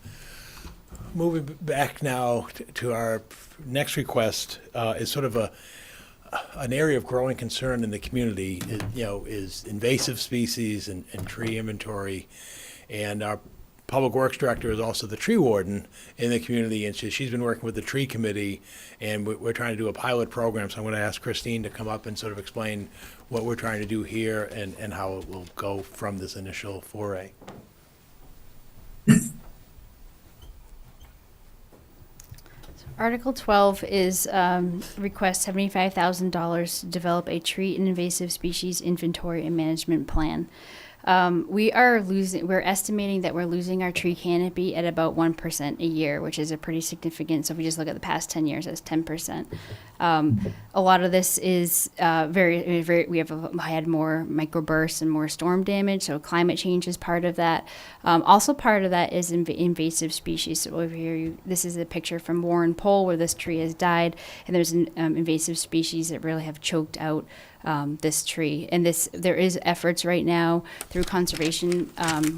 Moving back now to our next request is sort of an area of growing concern in the community. Is invasive species and tree inventory, and our Public Works Director is also the tree warden in the community, and she's been working with the tree committee, and we're trying to do a pilot program. So I'm going to ask Christine to come up and sort of explain what we're trying to do here and how it will go from this initial foray. Article 12 is request $75,000 to develop a tree and invasive species inventory and management plan. We're estimating that we're losing our tree canopy at about 1% a year, which is a pretty significant. So if we just look at the past 10 years, that's 10%. a lot of this is we had more microbursts and more storm damage, so climate change is part of that. Also part of that is invasive species. So over here, this is a picture from Warren Pole where this tree has died, and there's an invasive species that really have choked out this tree. And there is efforts right now through conservation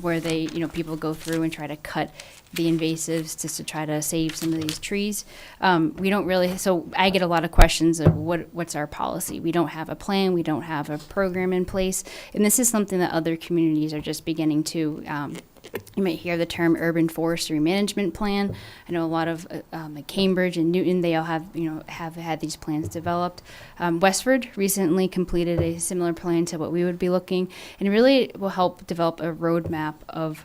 where people go through and try to cut the invasives just to try to save some of these trees. We don't really, so I get a lot of questions of what's our policy. We don't have a plan, we don't have a program in place, and this is something that other communities are just beginning to you might hear the term urban forestry management plan. I know a lot of like Cambridge and Newton, they all have had these plans developed. Westford recently completed a similar plan to what we would be looking, and really will help develop a roadmap of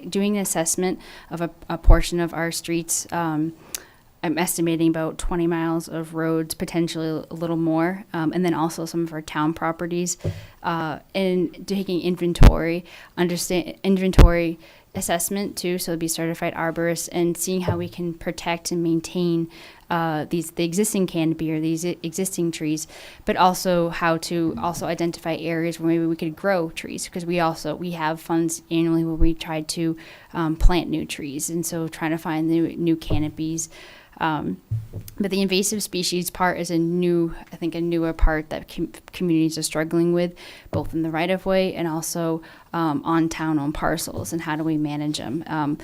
doing an assessment of a portion of our streets. I'm estimating about 20 miles of roads, potentially a little more, and then also some of our town properties, and taking inventory assessment too, so it'd be certified arborists, and seeing how we can protect and maintain the existing canopy or these existing trees, but also how to also identify areas where maybe we could grow trees, because we have funds annually where we try to plant new trees, and so trying to find new canopies. But the invasive species part is a newer part that communities are struggling with, both in the right of way and also on town-owned parcels, and how do we manage them?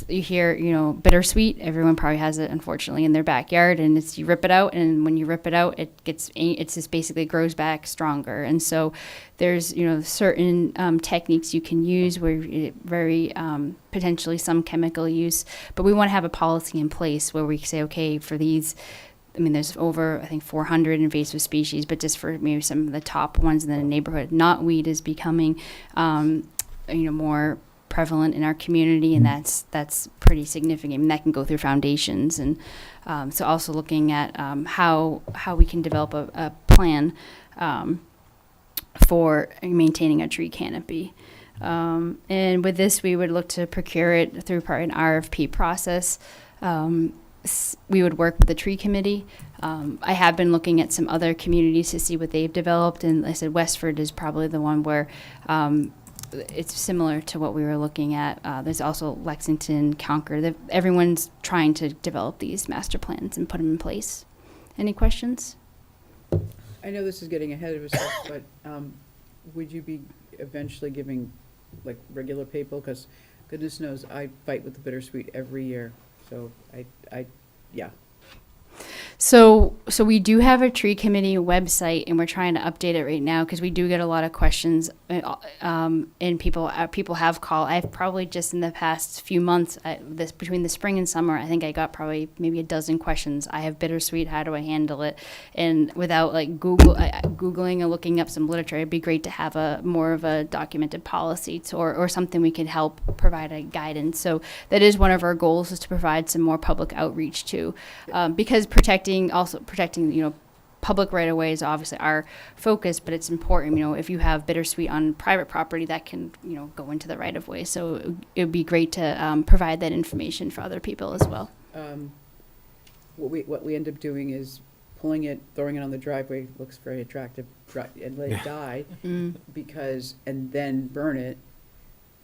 You hear, bittersweet. Everyone probably has it, unfortunately, in their backyard, and you rip it out, and when you rip it out, it just basically grows back stronger. And so there's certain techniques you can use where very potentially some chemical use, but we want to have a policy in place where we say, okay, for these, there's over, I think, 400 invasive species, but just for maybe some of the top ones in the neighborhood, knotweed is becoming, more prevalent in our community, and that's pretty significant. And that can go through foundations, and so also looking at how we can develop a plan for maintaining a tree canopy. And with this, we would look to procure it through an RFP process. We would work with the tree committee. I have been looking at some other communities to see what they've developed, and like I said, Westford is probably the one where it's similar to what we were looking at. There's also Lexington, Concord. Everyone's trying to develop these master plans and put them in place. Any questions? I know this is getting ahead of us, but would you be eventually giving like regular people? Because goodness knows I fight with the bittersweet every year. So yeah. So we do have a tree committee website, and we're trying to update it right now because we do get a lot of questions, and people have called. I've probably just in the past few months, between the spring and summer, I think I got probably maybe a dozen questions. I have bittersweet. How do I handle it? And without like Googling or looking up some literature, it'd be great to have more of a documented policy or something we could help provide a guidance. So that is one of our goals, is to provide some more public outreach too, because protecting public right of way is obviously our focus, but it's important, if you have bittersweet on private property, that can, go into the right of way. So it would be great to provide that information for other people as well. What we end up doing is pulling it, throwing it on the driveway, looks very attractive, and let it die, and then burn it,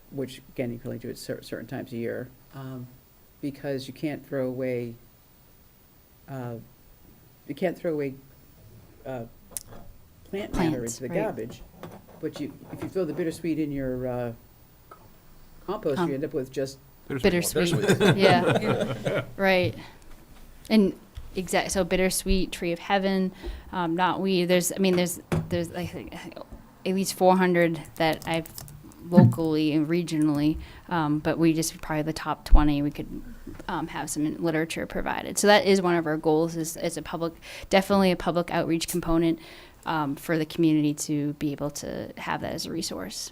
which again, you can only do it certain times a year, because you can't throw away plant matter into the garbage, but if you throw the bittersweet in your compost, you end up with just bittersweet. Yeah, right. And so bittersweet, tree of heaven, knotweed. There's I think at least 400 that I've locally and regionally, but we just probably the top 20 we could have some literature provided. So that is one of our goals, is definitely a public outreach component for the community to be able to have that as a resource.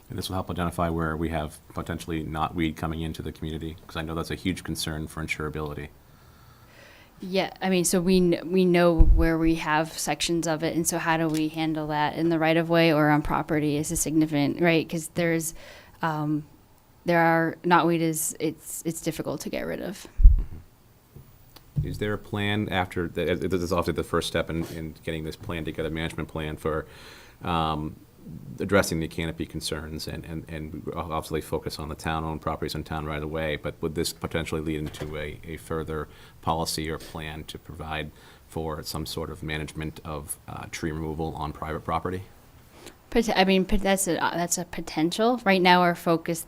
And this will help identify where we have potentially knotweed coming into the community, because I know that's a huge concern for insurability. Yeah, so we know where we have sections of it, and so how do we handle that in the right of way or on property is a significant, right? Because knotweed it's difficult to get rid of. Is there a plan after, this is obviously the first step in getting this plan together, management plan for addressing the canopy concerns and obviously focus on the town-owned properties and town right away, but would this potentially lead into a further policy or plan to provide for some sort of management of tree removal on private property? I mean, that's a potential. Right now,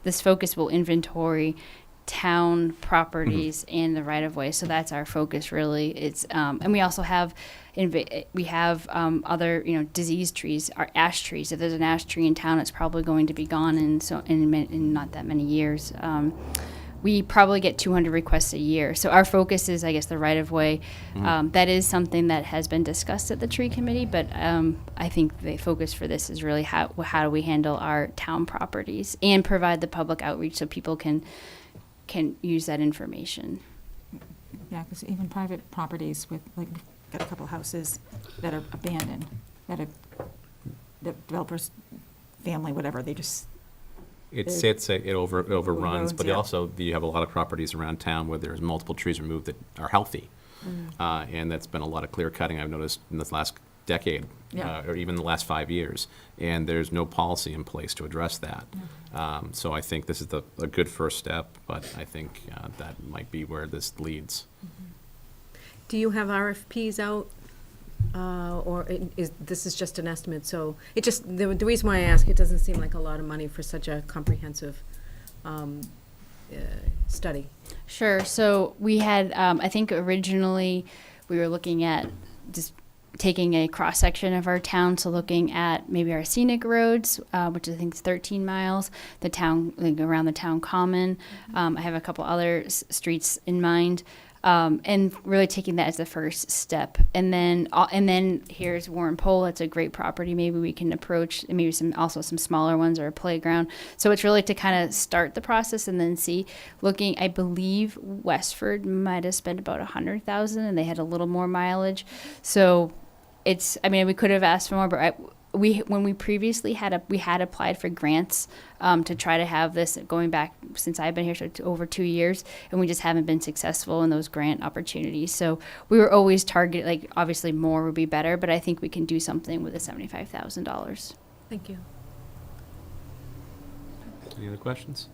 this focus will inventory town properties and the right of way. So that's our focus, really. It's and we also have other diseased trees, our ash trees. If there's an ash tree in town, it's probably going to be gone in not that many years. We probably get 200 requests a year. So our focus is, I guess, the right of way. That is something that has been discussed at the tree committee, but I think the focus for this is really how do we handle our town properties and provide the public outreach so people can use that information. Yeah, because even private properties with, like, got a couple houses that are abandoned, the developer's family, whatever, they just. It overruns, Overruns, but yeah. also you have a lot of properties around town where there's multiple trees removed that are healthy. And that's been a lot of clear cutting I've noticed in this last decade, Yeah. or even the last 5 years. And there's no policy in place to address that. So I think this is a good first step, but I think that might be where this leads. Do you have RFPs out? Or this is just an estimate, so the reason why I ask, it doesn't seem like a lot of money for such a comprehensive study. Sure. So we had, I think originally we were looking at just taking a cross section of our town, so looking at maybe our scenic roads, which I think is 13 miles, the town, like around the town common. I have a couple other streets in mind. And really taking that as the first step, and then here's Warren Pole. It's a great property. Maybe we can approach, and maybe some smaller ones or a playground. So it's really to kind of start the process and then see. Looking, I believe Westford might have spent about $100,000, and they had a little more mileage. So it's. I mean, we could have asked for more, but when we previously had applied for grants to try to have this going back since I've been here, so over 2 years, and we just haven't been successful in those grant opportunities. So we were always targeted, like, obviously more would be better, but I think we can do something with the $75,000. Thank you. Any other questions?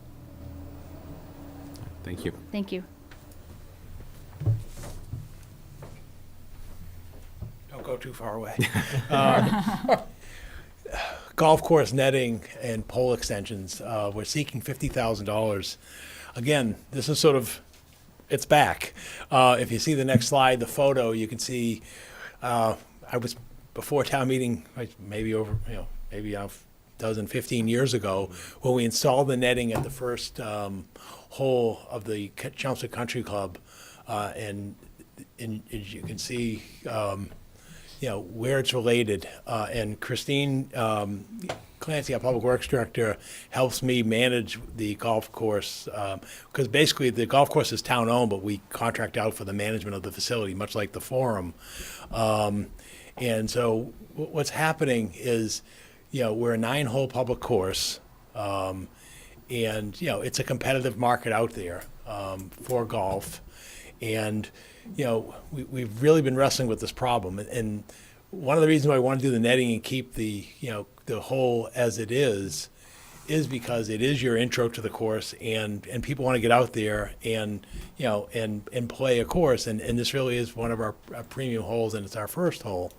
Thank you. Thank you. Don't go too far away. Golf course netting and pole extensions, we're seeking $50,000. Again, this is sort of, it's back. If you see the next slide, the photo, you can see, I was before town meeting, maybe over, maybe a dozen, 15 years ago, when we installed the netting at the first hole of the Chelmsford Country Club, and as you can see, where it's related. And Christine Clancy, our Public Works Director, helps me manage the golf course, because basically the golf course is town-owned, but we contract out for the management of the facility, much like the Forum. And so what's happening is, we're a 9-hole public course, and, it's a competitive market out there for golf. And we've really been wrestling with this problem, and one of the reasons why I want to do the netting and keep the the hole as it is because it is your intro to the course, and people want to get out there and and play a course, and this really is one of our premium holes, and it's our first hole.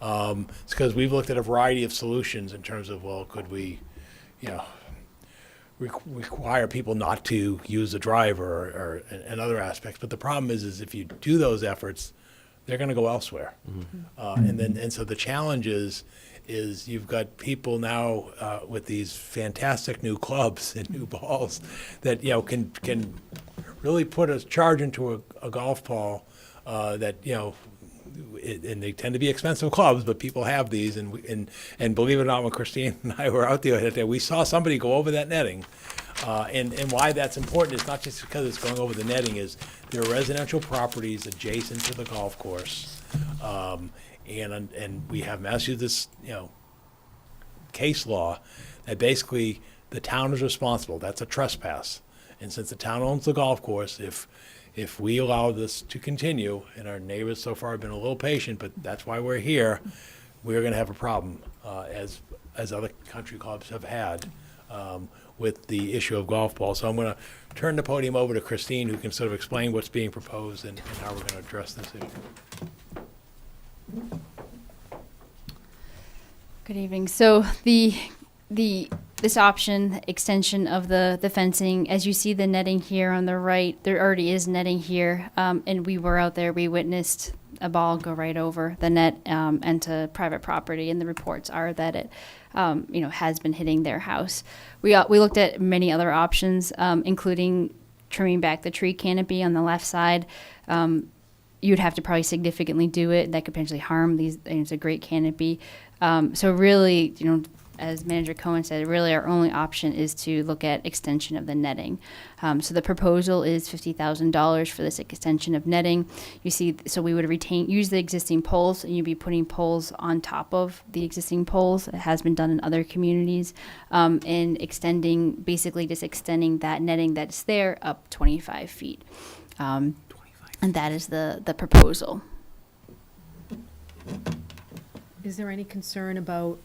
It's because we've looked at a variety of solutions in terms of, well, could we require people not to use the driver and other aspects. But the problem is if you do those efforts, they're going to go elsewhere. And so the challenge is you've got people now with these fantastic new clubs and new balls that can really put a charge into a golf ball that and they tend to be expensive clubs, but people have these, and believe it or not, when Christine and I were out there that day, we saw somebody go over that netting, and why that's important is not just because it's going over the netting, is there are residential properties adjacent to the golf course, and we have Massachusetts, case law that basically the town is responsible. That's a trespass, and since the town owns the golf course, if if we allow this to continue, and our neighbors so far have been a little patient, but that's why we're here, we're gonna have a problem, as other country clubs have had, with the issue of golf balls. So I'm gonna turn the podium over to Christine, who can sort of explain what's being proposed and how we're gonna address this issue. Good evening. So this option, extension of the fencing, as you see the netting here on the right, there already is netting here. And we were out there, we witnessed a ball go right over the net and to private property, and the reports are that it has been hitting their house. We looked at many other options, including trimming back the tree canopy on the left side. You'd have to probably significantly do it. That could potentially harm these. It's a great canopy. So really, as Manager Cohen said, really our only option is to look at extension of the netting. So the proposal is $50,000 for this extension of netting. You see, so we would use the existing poles, and you'd be putting poles on top of the existing poles. It has been done in other communities, and basically just extending that netting that's there up 25 feet. And that is the proposal. Is there any concern about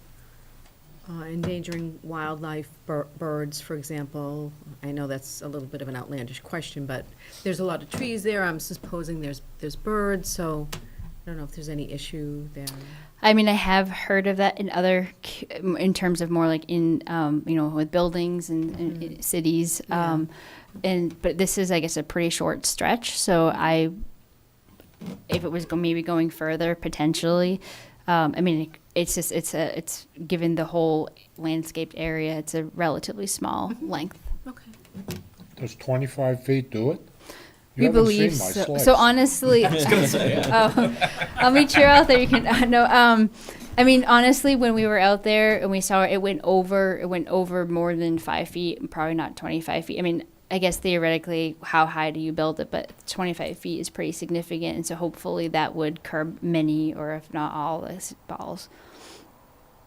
endangering wildlife, birds, for example? I know that's a little bit of an outlandish question, but there's a lot of trees there. I'm supposing there's birds, so I don't know if there's any issue there. I mean, I have heard of that in terms of more like in, with buildings and cities. Yeah. But this is, I guess, a pretty short stretch. So if it was maybe going further, potentially, it's given the whole landscaped area, it's a relatively small length. Okay. Does 25 feet do it? We You haven't believe seen my so. slides. So honestly, I'll meet you out there. You can honestly, when we were out there and we saw it went over more than 5 feet, and probably not 25 feet. I mean, I guess theoretically, how high do you build it? But 25 feet is pretty significant, and so hopefully that would curb many, or if not all, the balls.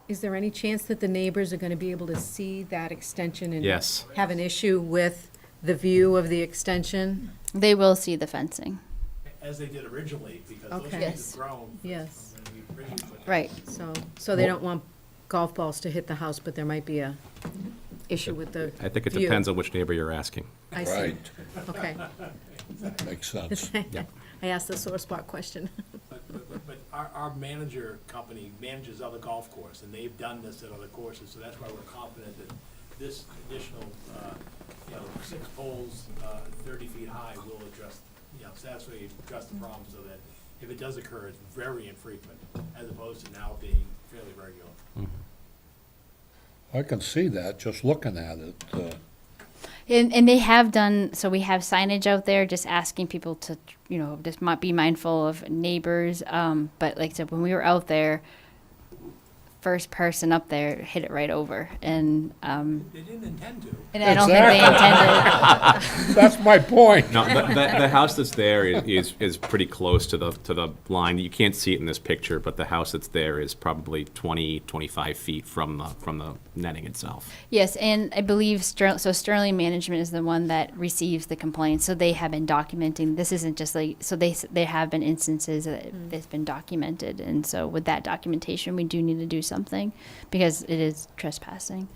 Is there any chance that the neighbors are going to be able to see that extension and Yes. have an issue with the view of the extension? They will see the fencing. As they did originally, because those Okay. trees Yes. have grown. Yes. from when we originally put them. Right. So they don't want golf balls to hit the house, but there might be a issue with the I think it view. depends on which neighbor you're asking. I see. Right, Okay. makes sense. I asked the sore spot question. But our manager company manages other golf courses, and they've done this at other courses, so that's why we're confident that this additional, 6 poles, 30 feet high will address, satisfactorily address the problem, so that if it does occur, it's very infrequent, as opposed to now being fairly regular. I can see that, just looking at it. And they have done, so we have signage out there just asking people to, just be mindful of neighbors. But like I said, when we were out there, first person up there hit it right over. And They didn't intend to. I don't think they intended. That's my point. No, the house that's there is pretty close to the line. You can't see it in this picture, but the house that's there is probably 25 feet from the netting itself. Yes, and I believe Sterling Management is the one that receives the complaints. So they have been documenting. This isn't just like, so there have been instances that it's been documented. And so with that documentation, we do need to do something because it is trespassing.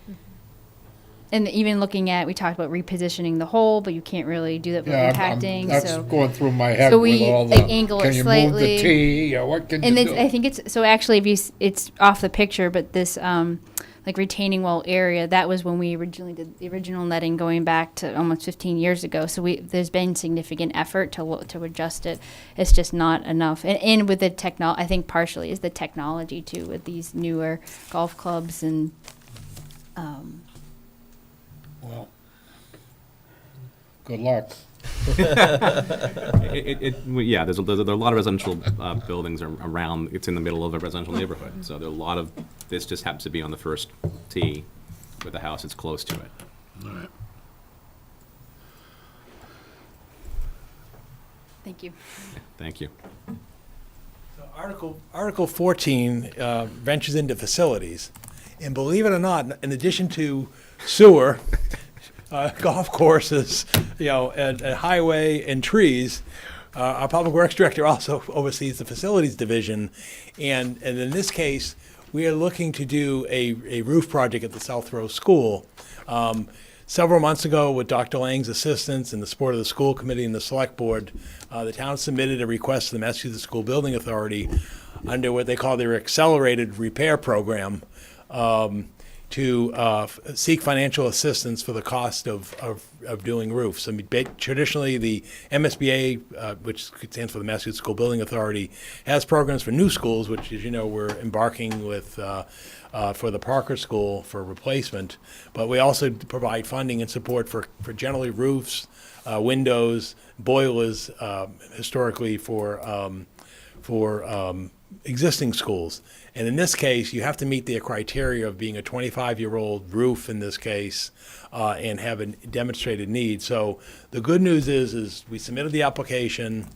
And even looking at, we talked about repositioning the hole, but you can't really do that without impacting. That's So going through my head so with we all the, angle it can you move slightly. the tee, or what can you and do? I think it's so actually if it's off the picture, but this like retaining wall area, that was when we originally did the original netting going back to almost 15 years ago. So there's been significant effort to adjust it. It's just not enough. And with the I think partially is the technology too, with these newer golf clubs and. Well, good luck. Yeah, there's a lot of residential buildings around. It's in the middle of a residential neighborhood, so there are a lot of. This just happens to be on the first tee, with the house. It's close to it. All right. Thank you. Thank you. So Article 14 ventures into facilities. And believe it or not, in addition to sewer, golf courses, and highway and trees. Our Public Works Director also oversees the Facilities Division, and in this case, we are looking to do a roof project at the South Row School. Several months ago, with Dr. Lang's assistance and the support of the school committee and the select board, the town submitted a request to the Massachusetts School Building Authority under what they call their accelerated repair program, to seek financial assistance for the cost of doing roofs. I mean, traditionally, the MSBA, which stands for the Massachusetts School Building Authority, has programs for new schools, which, as you know, we're embarking with for the Parker School for replacement. But we also provide funding and support for generally roofs, windows, boilers, historically for existing schools. And in this case, you have to meet the criteria of being a 25-year-old roof in this case, and have a demonstrated need. So the good news is we submitted the application.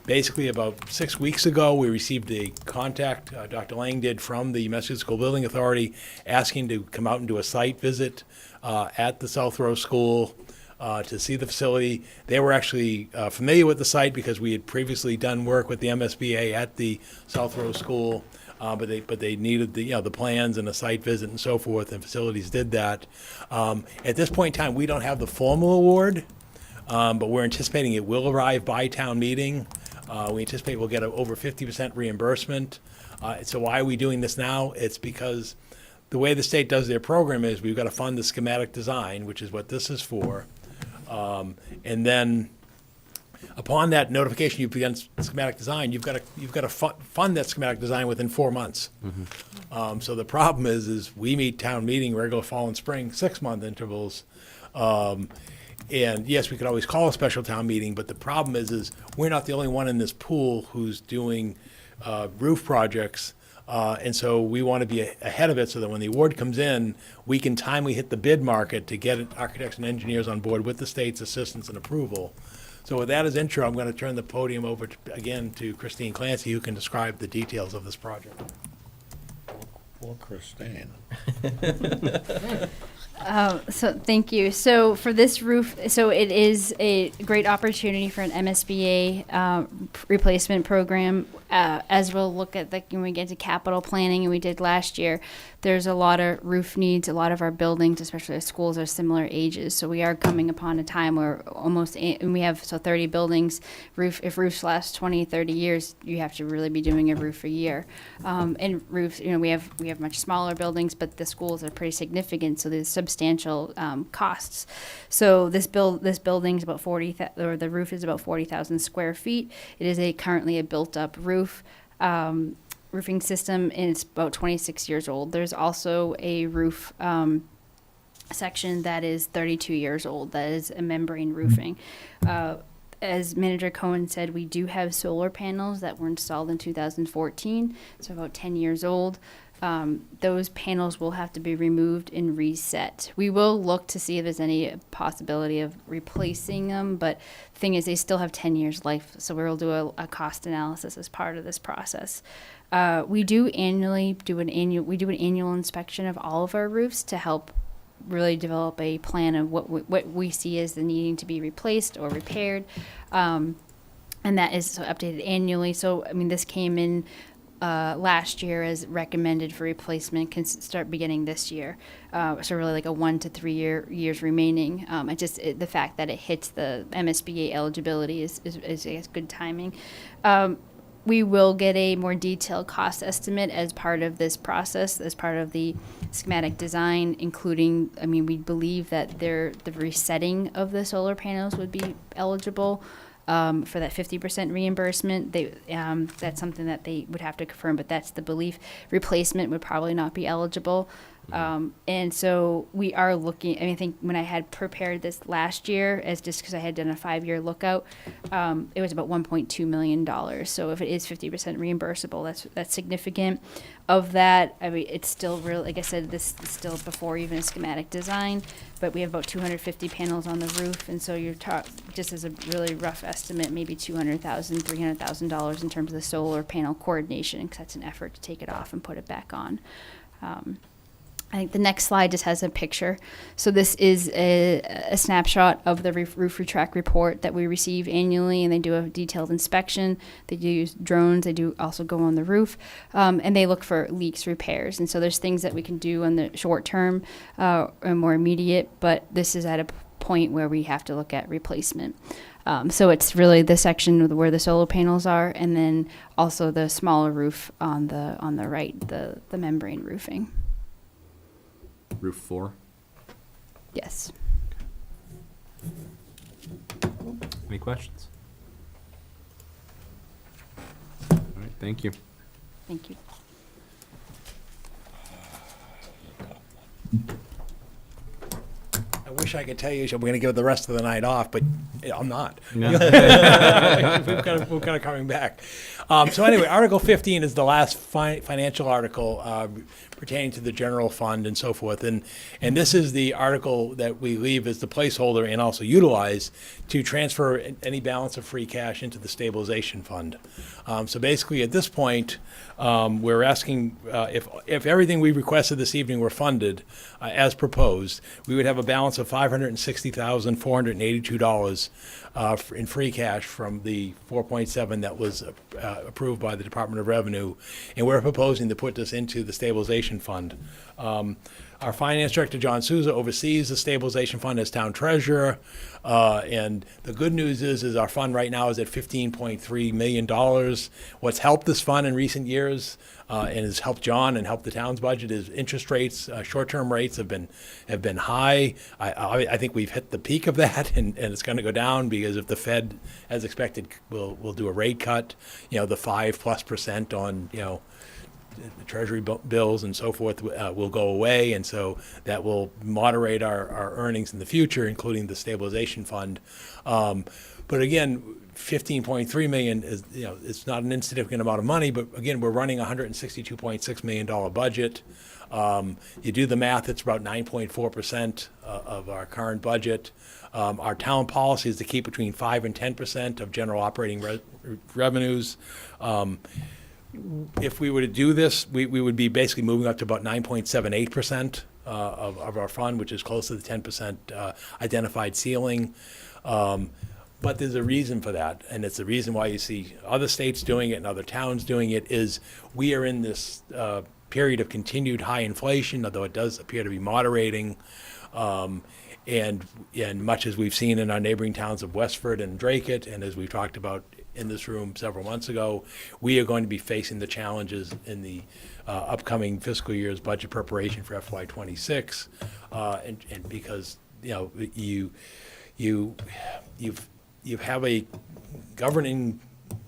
Basically, about 6 weeks ago, we received a contact, Dr. Lang did, from the Massachusetts School Building Authority, asking to come out and do a site visit at the South Row School to see the facility. They were actually familiar with the site because we had previously done work with the MSBA at the South Row School, but they needed the plans and a site visit and so forth, and Facilities did that. At this point in time, we don't have the formal award, but we're anticipating it will arrive by town meeting. We anticipate we'll get over 50% reimbursement. So why are we doing this now? It's because the way the state does their program is we've got to fund the schematic design, which is what this is for. And then upon that notification you've begun schematic design, you've got to fund that schematic design within 4 months. So the problem is we meet town meeting, regular fall and spring, 6-month intervals. And yes, we could always call a special town meeting, but the problem is we're not the only one in this pool who's doing roof projects. And so we want to be ahead of it so that when the award comes in, we can timely hit the bid market to get architects and engineers on board with the state's assistance and approval. So with that as intro, I'm going to turn the podium over again to Christine Clancy, who can describe the details of this project. Poor Christine. So thank you. So for this roof, so it is a great opportunity for an MSBA replacement program. As we'll look at when we get to capital planning, and we did last year, there's a lot of roof needs. A lot of our buildings, especially our schools, are similar ages. So we are coming upon a time where and we have 30 buildings. If roofs last 20, 30 years, you have to really be doing a roof a year. And roofs, we have much smaller buildings, but the schools are pretty significant, so there's substantial costs. So this building's about the roof is about 40,000 square feet. It is currently a built-up roof. Roofing system, and it's about 26 years old. There's also a roof section that is 32 years old. That is a membrane roofing. As Manager Cohen said, we do have solar panels that were installed in 2014, so about 10 years old. Those panels will have to be removed and reset. We will look to see if there's any possibility of replacing them, but the thing is they still have 10 years life, so we'll do a cost analysis as part of this process. We do an annual inspection of all of our roofs to help really develop a plan of what we see as the needing to be replaced or repaired, and that is updated annually. So this came in last year as recommended for replacement, can start beginning this year. So really like a 1 to 3 years remaining. The fact that it hits the MSBA eligibility is I guess, good timing. We will get a more detailed cost estimate as part of this process, as part of the schematic design, including, we believe that the resetting of the solar panels would be eligible for that 50% reimbursement. That's something that they would have to confirm, but that's the belief. Replacement would probably not be eligible. And so we are looking, I think when I had prepared this last year, as just because I had done a 5-year lookout, it was about $1.2 million. So if it is 50% reimbursable, that's significant. Of that, it's still real, like I said, this is still before even a schematic design, but we have about 250 panels on the roof, and so you're just as a really rough estimate, maybe $200,000, $300,000 in terms of the solar panel coordination, because that's an effort to take it off and put it back on. I think the next slide just has a picture. So this is a snapshot of the roof retract report that we receive annually, and they do a detailed inspection. They do use drones. They do also go on the roof, and they look for leaks, repairs. And so there's things that we can do in the short term or more immediate, but this is at a point where we have to look at replacement. So it's really the section where the solar panels are, and then also the smaller roof on the right, the membrane roofing. Roof 4. Yes. Any questions? All right, thank you. Thank you. I wish I could tell you we're going to give the rest of the night off, but I'm not. No. We're kind of coming back. So anyway, Article 15 is the last financial article pertaining to the general fund and so forth. And this is the article that we leave as the placeholder and also utilize to transfer any balance of free cash into the stabilization fund. So basically, at this point, we're asking if everything we requested this evening were funded as proposed, we would have a balance of $560,482 in free cash from the 4.7 that was approved by the Department of Revenue, and we're proposing to put this into the stabilization fund. Our finance director, John Souza, oversees the stabilization fund as town treasurer, and the good news is our fund right now is at $15.3 million. What's helped this fund in recent years and has helped John and helped the town's budget is interest rates. Short-term rates have been high. I think we've hit the peak of that, and it's going to go down because if the Fed, as expected, will do a rate cut, the 5+% on the Treasury bills and so forth will go away, and so that will moderate our earnings in the future, including the stabilization fund. But again, $15.3 million is it's not an insignificant amount of money. But again, we're running a $162.6 million budget. You do the math; it's about 9.4% of our current budget. Our town policy is to keep between 5 and 10% of general operating revenues. If we were to do this, we would be basically moving up to about 9.78% of our fund, which is close to the 10% identified ceiling. But there's a reason for that, and it's the reason why you see other states doing it and other towns doing it, is we are in this period of continued high inflation, although it does appear to be moderating. And much as we've seen in our neighboring towns of Westford and Dracut, and as we talked about in this room several months ago, we are going to be facing the challenges in the upcoming fiscal year's budget preparation for FY26, and because you have a governing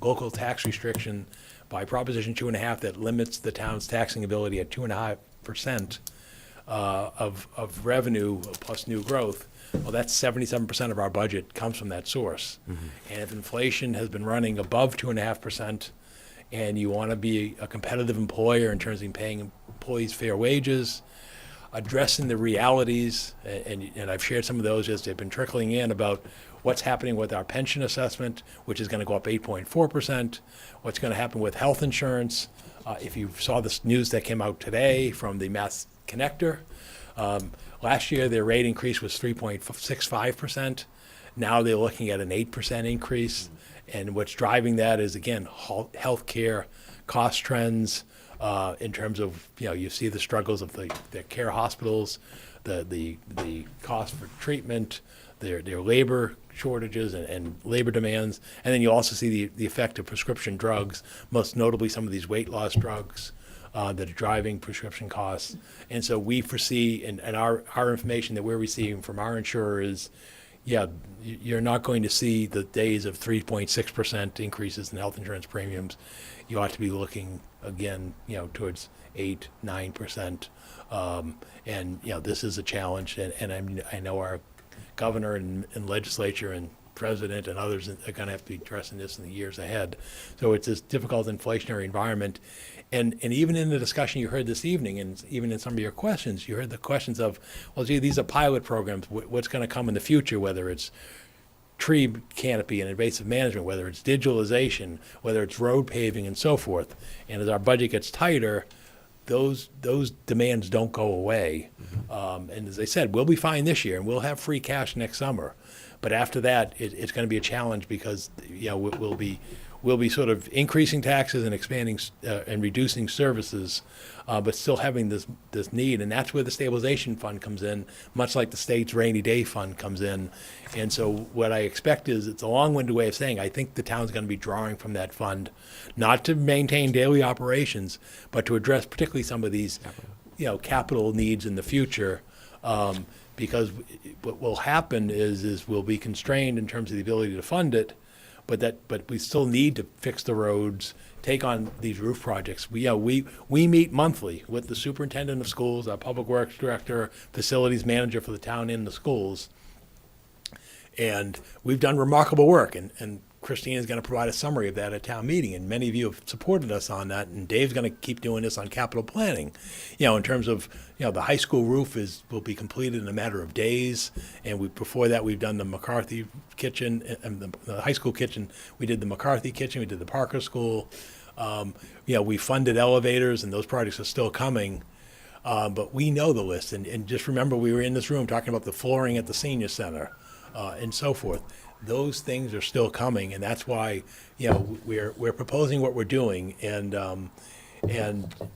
local tax restriction by Proposition 2.5 that limits the town's taxing ability at 2.5% of revenue plus new growth. Well, that's 77% of our budget comes from that source. Mm-hmm. And if inflation has been running above 2.5%, and you want to be a competitive employer in terms of paying employees fair wages, addressing the realities, and I've shared some of those as they've been trickling in about what's happening with our pension assessment, which is going to go up 8.4%, what's going to happen with health insurance. If you saw this news that came out today from the Mass Connector, last year their rate increase was 3.65%. Now they're looking at an 8% increase. And what's driving that is, again, healthcare cost trends in terms of, you see the struggles of the care hospitals, the cost for treatment, their labor shortages and labor demands. And then you also see the effect of prescription drugs, most notably some of these weight loss drugs that are driving prescription costs. And so we foresee, and our information that we're receiving from our insurer is, you're not going to see the days of 3.6% increases in health insurance premiums. You ought to be looking again, towards 8, 9%. And this is a challenge, and I know our governor and legislature and president and others are going to have to be addressing this in the years ahead. So it's this difficult inflationary environment. And even in the discussion you heard this evening, and even in some of your questions, you heard the questions of, well, gee, these are pilot programs. What's going to come in the future, whether it's tree canopy and invasive management, whether it's digitalization, whether it's road paving and so forth. And as our budget gets tighter, those demands don't go away. And as I said, we'll be fine this year, and we'll have free cash next summer. But after that, it's going to be a challenge because, we'll be sort of increasing taxes and expanding and reducing services, but still having this need. And that's where the stabilization fund comes in, much like the state's rainy day fund comes in. And so what I expect is, it's a long-winded way of saying, I think the town's going to be drawing from that fund, not to maintain daily operations, but to address particularly some of these, capital needs in the future. Because what will happen is we'll be constrained in terms of the ability to fund it, but we still need to fix the roads, take on these roof projects. We meet monthly with the superintendent of schools, our public works director, facilities manager for the town and the schools. And we've done remarkable work, and Christine is going to provide a summary of that at town meeting, and many of you have supported us on that, and Dave's going to keep doing this on capital planning. In terms of, the high school roof will be completed in a matter of days, and before that, we've done the McCarthy kitchen, and the high school kitchen. We did the McCarthy kitchen, we did the Parker School. We funded elevators, and those projects are still coming. But we know the list, and just remember, we were in this room talking about the flooring at the senior center, and so forth. Those things are still coming, and that's why, we're proposing what we're doing, and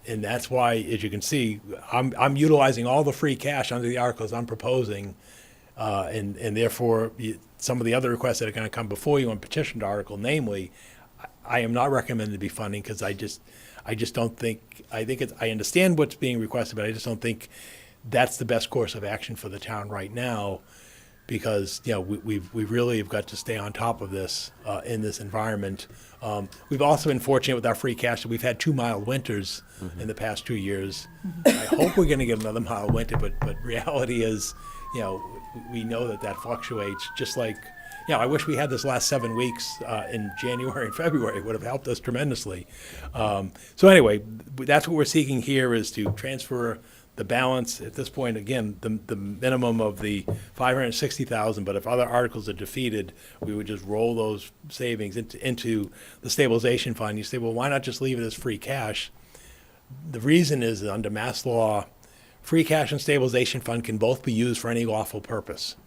that's why, as you can see, I'm utilizing all the free cash under the articles I'm proposing, and therefore, some of the other requests that are going to come before you on petitioned article, namely, I am not recommending to be funding, because I just don't think, I understand what's being requested, but I just don't think that's the best course of action for the town right now. Because we really have got to stay on top of this in this environment. We've also been fortunate with our free cash that we've had 2 mild winters in the past 2 years. I hope we're going to get another mild winter, but reality is, we know that fluctuates. Just like, I wish we had this last 7 weeks in January and February. It would have helped us tremendously. So anyway, that's what we're seeking here, is to transfer the balance at this point, again, the minimum of the $560,000, but if other articles are defeated, we would just roll those savings into the stabilization fund. You say, well, why not just leave it as free cash? The reason is that under Mass law, free cash and stabilization fund can both be used for any lawful purpose.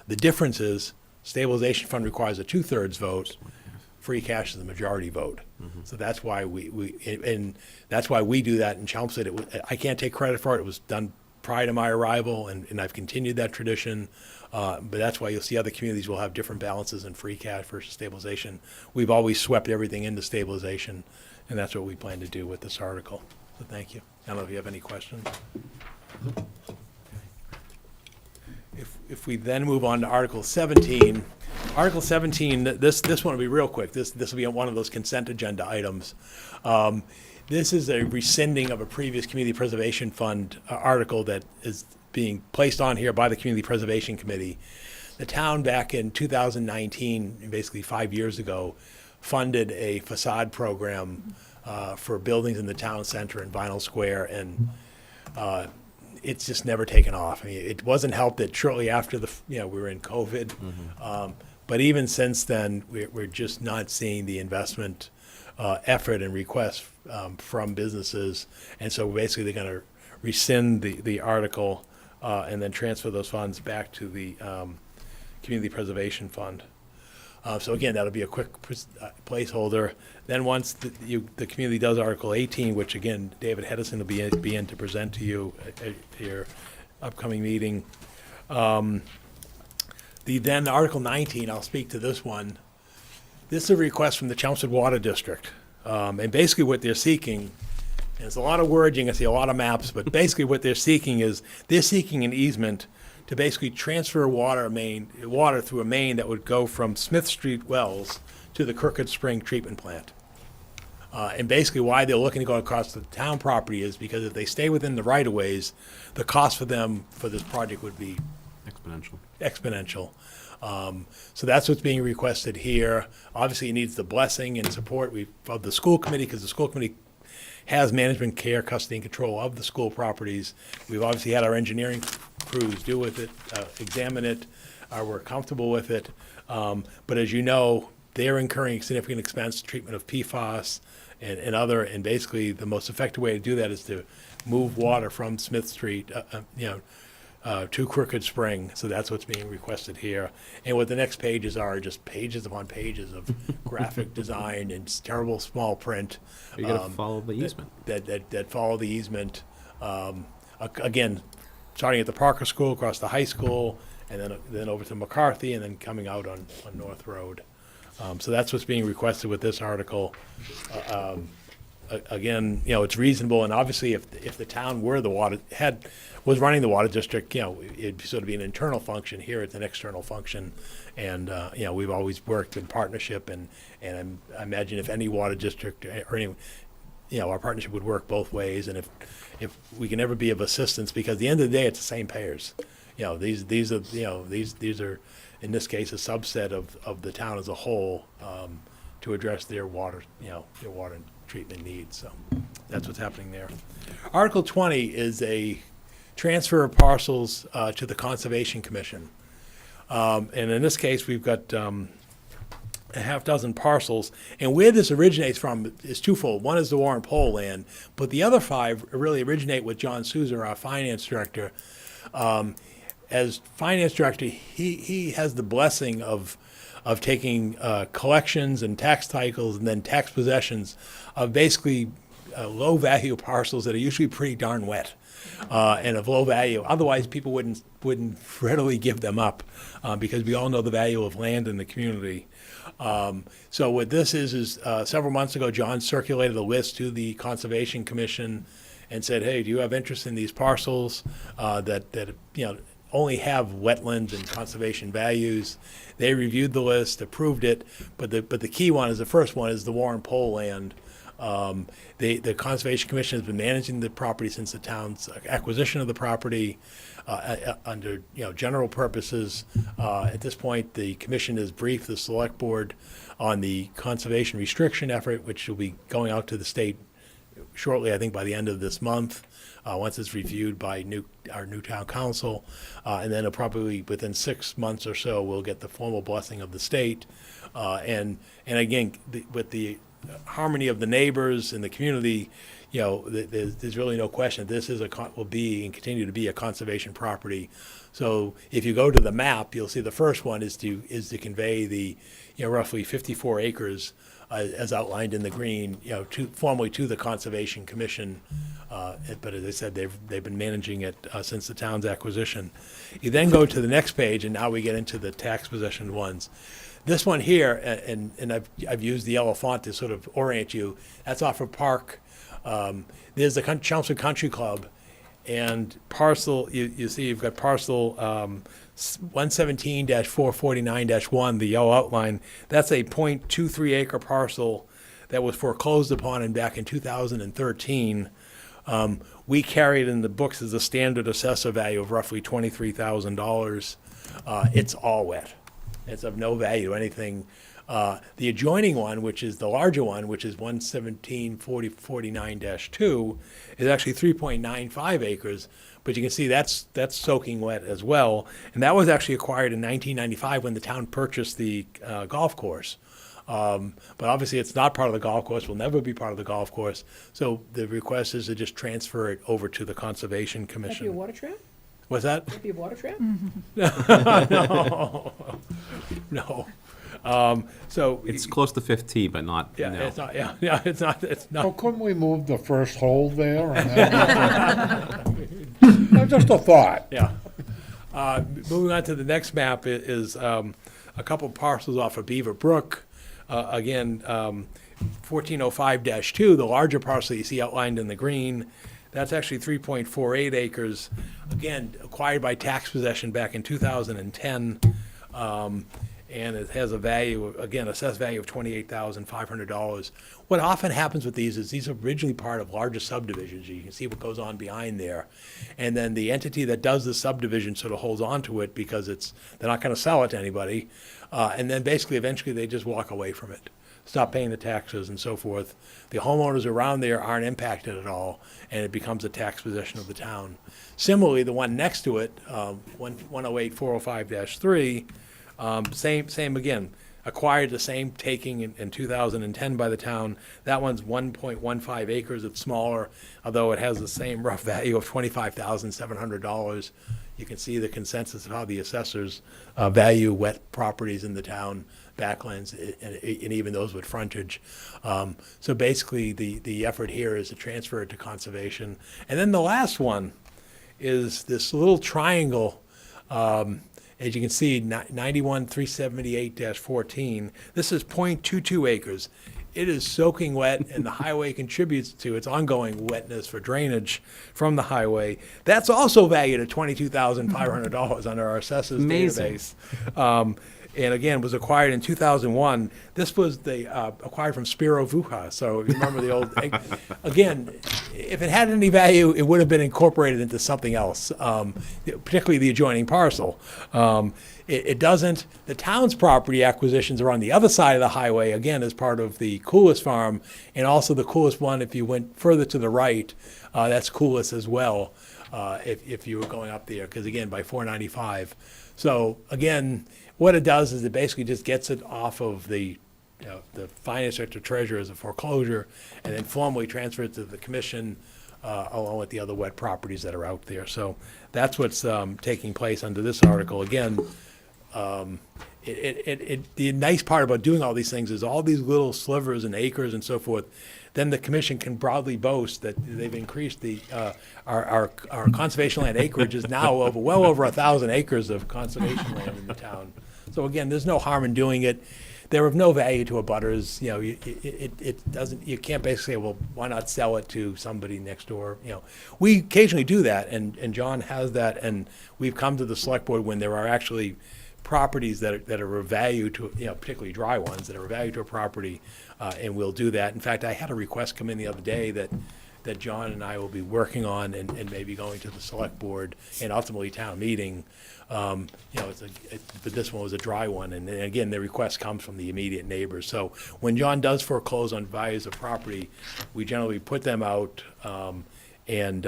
The difference is stabilization fund requires a 2/3 vote. Free cash is the majority vote. So that's why that's why we do that in Chelmsford. I can't take credit for it. It was done prior to my arrival, and I've continued that tradition. But that's why you'll see other communities will have different balances in free cash versus stabilization. We've always swept everything into stabilization, and that's what we plan to do with this article. So thank you. I don't know if you have any questions. If we then move on to Article 17, Article 17, this one will be real quick. This will be one of those consent agenda items. This is a rescinding of a previous Community Preservation Fund article that is being placed on here by the Community Preservation Committee. The town back in 2019, basically 5 years ago, funded a facade program for buildings in the town center and Vinyl Square, and it's just never taken off. I mean, it wasn't helped that shortly after we were in COVID. But even since then, we're just not seeing the investment effort and requests from businesses. And so basically, they're going to rescind the article and then transfer those funds back to the Community Preservation Fund. So again, that'll be a quick placeholder. Then once the community does Article 18, which again, David Hedison will be in to present to you at your upcoming meeting. Then Article 19, I'll speak to this one. This is a request from the Chelmsford Water District. And basically what they're seeking, and there's a lot of words, you can see a lot of maps, but basically what they're seeking is, they're seeking an easement to basically transfer water through a main that would go from Smith Street Wells to the Crooked Spring Treatment Plant. And basically why they're looking to go across the town property is because if they stay within the right-of-ways, the cost for them for this project would be exponential. So that's what's being requested here. Obviously, it needs the blessing and support of the school committee, because the school committee has management, care, custody, and control of the school properties. We've obviously had our engineering crews do with it, examine it. We're comfortable with it. But as you know, they're incurring significant expense, treatment of PFAS and basically the most effective way to do that is to move water from Smith Street, to Crooked Spring. So that's what's being requested here. And what the next pages are just pages upon pages of graphic design and terrible small print. You gotta follow the easement. That follow the easement. Again, starting at the Parker School, across the high school, and then over to McCarthy, and then coming out on North Road. So that's what's being requested with this article. Again, it's reasonable, and obviously if the town were was running the water district, it'd sort of be an internal function. Here it's an external function, and we've always worked in partnership, and I imagine if any water district or any, our partnership would work both ways, and if we can ever be of assistance, because at the end of the day, it's the same payers. These are in this case a subset of the town as a whole, to address their water treatment needs. So that's what's happening there. Article 20 is a transfer of parcels to the Conservation Commission. And in this case, we've got a half dozen parcels. And where this originates from is twofold. One is the Warren Pole land, but the other 5 really originate with John Souza, our finance director. As finance director, he has the blessing of taking collections and tax titles and then tax possessions of basically low-value parcels that are usually pretty darn wet and of low value. Otherwise, people wouldn't readily give them up because we all know the value of land in the community. So what this is several months ago, John circulated a list to the Conservation Commission and said, hey, do you have interest in these parcels that only have wetlands and conservation values? They reviewed the list, approved it, but the key one is the first one is the Warren Pole land. The Conservation Commission has been managing the property since the town's acquisition of the property under general purposes. At this point, the commission has briefed the select board on the conservation restriction effort, which will be going out to the state shortly, I think by the end of this month. Once it's reviewed by our new town council, and then it'll probably within 6 months or so we'll get the formal blessing of the state, and again with the harmony of the neighbors and the community, there's really no question this will be and continue to be a conservation property. So if you go to the map, you'll see the first one is to convey the roughly 54 acres. As outlined in the green, formally to the Conservation Commission, but as I said, they've been managing it since the town's acquisition. You then go to the next page, and now we get into the tax possession ones. This one here, and I've used the yellow font to sort of orient you. That's off of Park. There's the Chelmsford Country Club, and parcel. You see, you've got parcel 117-449-1, the yellow outline. That's a 0.23 acre parcel that was foreclosed upon back in 2013. We carried in the books as a standard assessor value of roughly $23,000. It's all wet. It's of no value, anything. The adjoining one, which is the larger one, which is 117-49-2, is actually 3.95 acres. But you can see that's soaking wet as well. And that was actually acquired in 1995 when the town purchased the golf course. But obviously it's not part of the golf course, will never be part of the golf course. So the request is to just transfer it over to the Conservation Commission. That'd be a water trap? What's that? That'd be a water trap? No. So It's close to 15, but not, yeah, no. it's not. Yeah, it's not. It's So not. couldn't we move the first hole there? Just a thought. Yeah. Moving on to the next map is a couple parcels off of Beaver Brook. Again, 1405-2, the larger parcel you see outlined in the green. That's actually 3.48 acres, again, acquired by tax possession back in 2010. And it has a value, again, assessed value of $28,500. What often happens with these is these are originally part of larger subdivisions. You can see what goes on behind there. And then the entity that does the subdivision sort of holds on to it because they're not going to sell it to anybody. And then basically, eventually, they just walk away from it, stop paying the taxes and so forth. The homeowners around there aren't impacted at all, and it becomes a tax possession of the town. Similarly, the one next to it, 108-405-3, same again. acquired the same taking in 2010 by the town. That one's 1.15 acres. It's smaller, although it has the same rough value of $25,700. You can see the consensus of how the assessors value wet properties in the town, backlands, and even those with frontage. So basically, the effort here is to transfer it to conservation. And then the last one is this little triangle. As you can see, 91-378-14. This is 0.22 acres. It is soaking wet, and the highway contributes to its ongoing wetness for drainage from the highway. That's also valued at $22,500 under our assessors Amazing. database. And again, was acquired in 2001. This was acquired from Spiro Vuha. So you remember the old, again, if it had any value, it would have been incorporated into something else, particularly the adjoining parcel. It doesn't. The town's property acquisitions are on the other side of the highway, again, as part of the Coolis Farm, and also the Coolis one, if you went further to the right, that's Coolis as well, if you were going up there, because again, by 495. So again, what it does is it basically just gets it off of the finance director treasurer as a foreclosure, and then formally transfers it to the commission along with the other wet properties that are out there. So that's what's taking place under this article. Again, the nice part about doing all these things is all these little slivers and acres and so forth. Then the commission can broadly boast that they've increased our conservation land acreage is now well over 1,000 acres of conservation land in the town. So again, there's no harm in doing it. They're of no value to abutters. You know, it doesn't. You can't basically say, well, why not sell it to somebody next door? You know, we occasionally do that, and John has that, and we've come to the select board when there are actually properties that are of value to, particularly dry ones that are of value to a property, and we'll do that. In fact, I had a request come in the other day that John and I will be working on and maybe going to the select board and ultimately town meeting. But this one was a dry one, and again, the request comes from the immediate neighbors. So when John does foreclose on values of property, we generally put them out and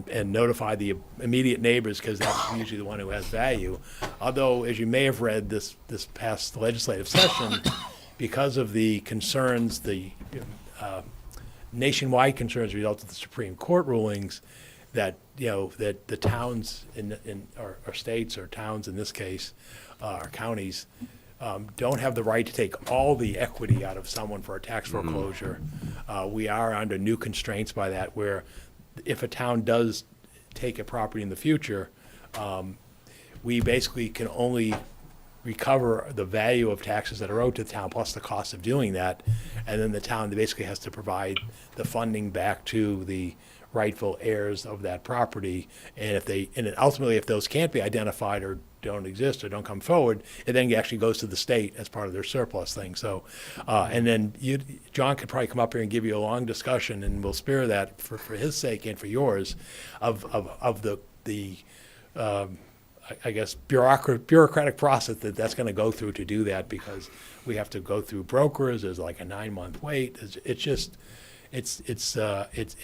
notify the immediate neighbors, because that's usually the one who has value. Although, as you may have read this past legislative session, because of the concerns, the nationwide concerns result of the Supreme Court rulings, that that the towns or states or towns in this case, or counties, don't have the right to take all the equity out of someone for a tax foreclosure. We are under new constraints by that, where if a town does take a property in the future, we basically can only recover the value of taxes that are owed to the town plus the cost of doing that, and then the town basically has to provide the funding back to the rightful heirs of that property. And ultimately, if those can't be identified or don't exist or don't come forward, it then actually goes to the state as part of their surplus thing. So, and then John could probably come up here and give you a long discussion, and we'll spare that for his sake and for yours, of the I guess bureaucratic process that's going to go through to do that, because we have to go through brokers. There's like a 9-month wait. It's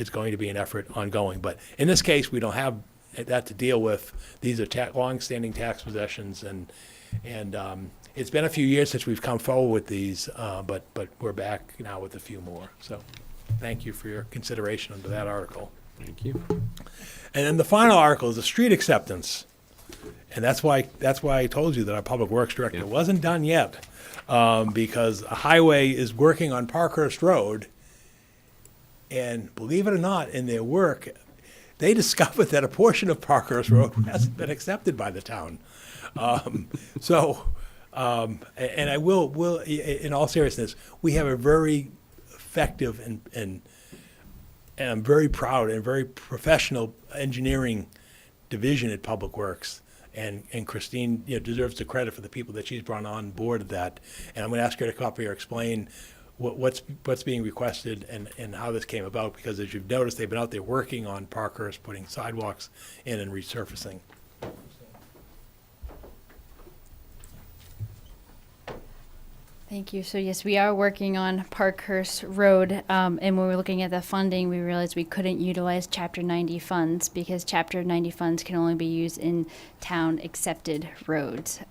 going to be an effort ongoing. But in this case, we don't have that to deal with. These are long-standing tax possessions, and it's been a few years since we've come forward with these, but we're back now with a few more. So thank you for your consideration under that article. Thank you. And then the final article is the street acceptance. And that's why I told you that our public works director wasn't done yet, because a highway is working on Parkhurst Road. And believe it or not, in their work, they discovered that a portion of Parkhurst Road hasn't been accepted by the town. And I will, in all seriousness, we have a very effective and I'm very proud and very professional engineering division at Public Works. And Christine deserves the credit for the people that she's brought on board of that. And I'm going to ask her to come up here and explain what's being requested and how this came about, because as you've noticed, they've been out there working on Parkhurst, putting sidewalks in and resurfacing. Thank you. So yes, we are working on Parkhurst Road, and when we were looking at the funding, we realized we couldn't utilize Chapter 90 funds, because Chapter 90 funds can only be used in town-accepted roads.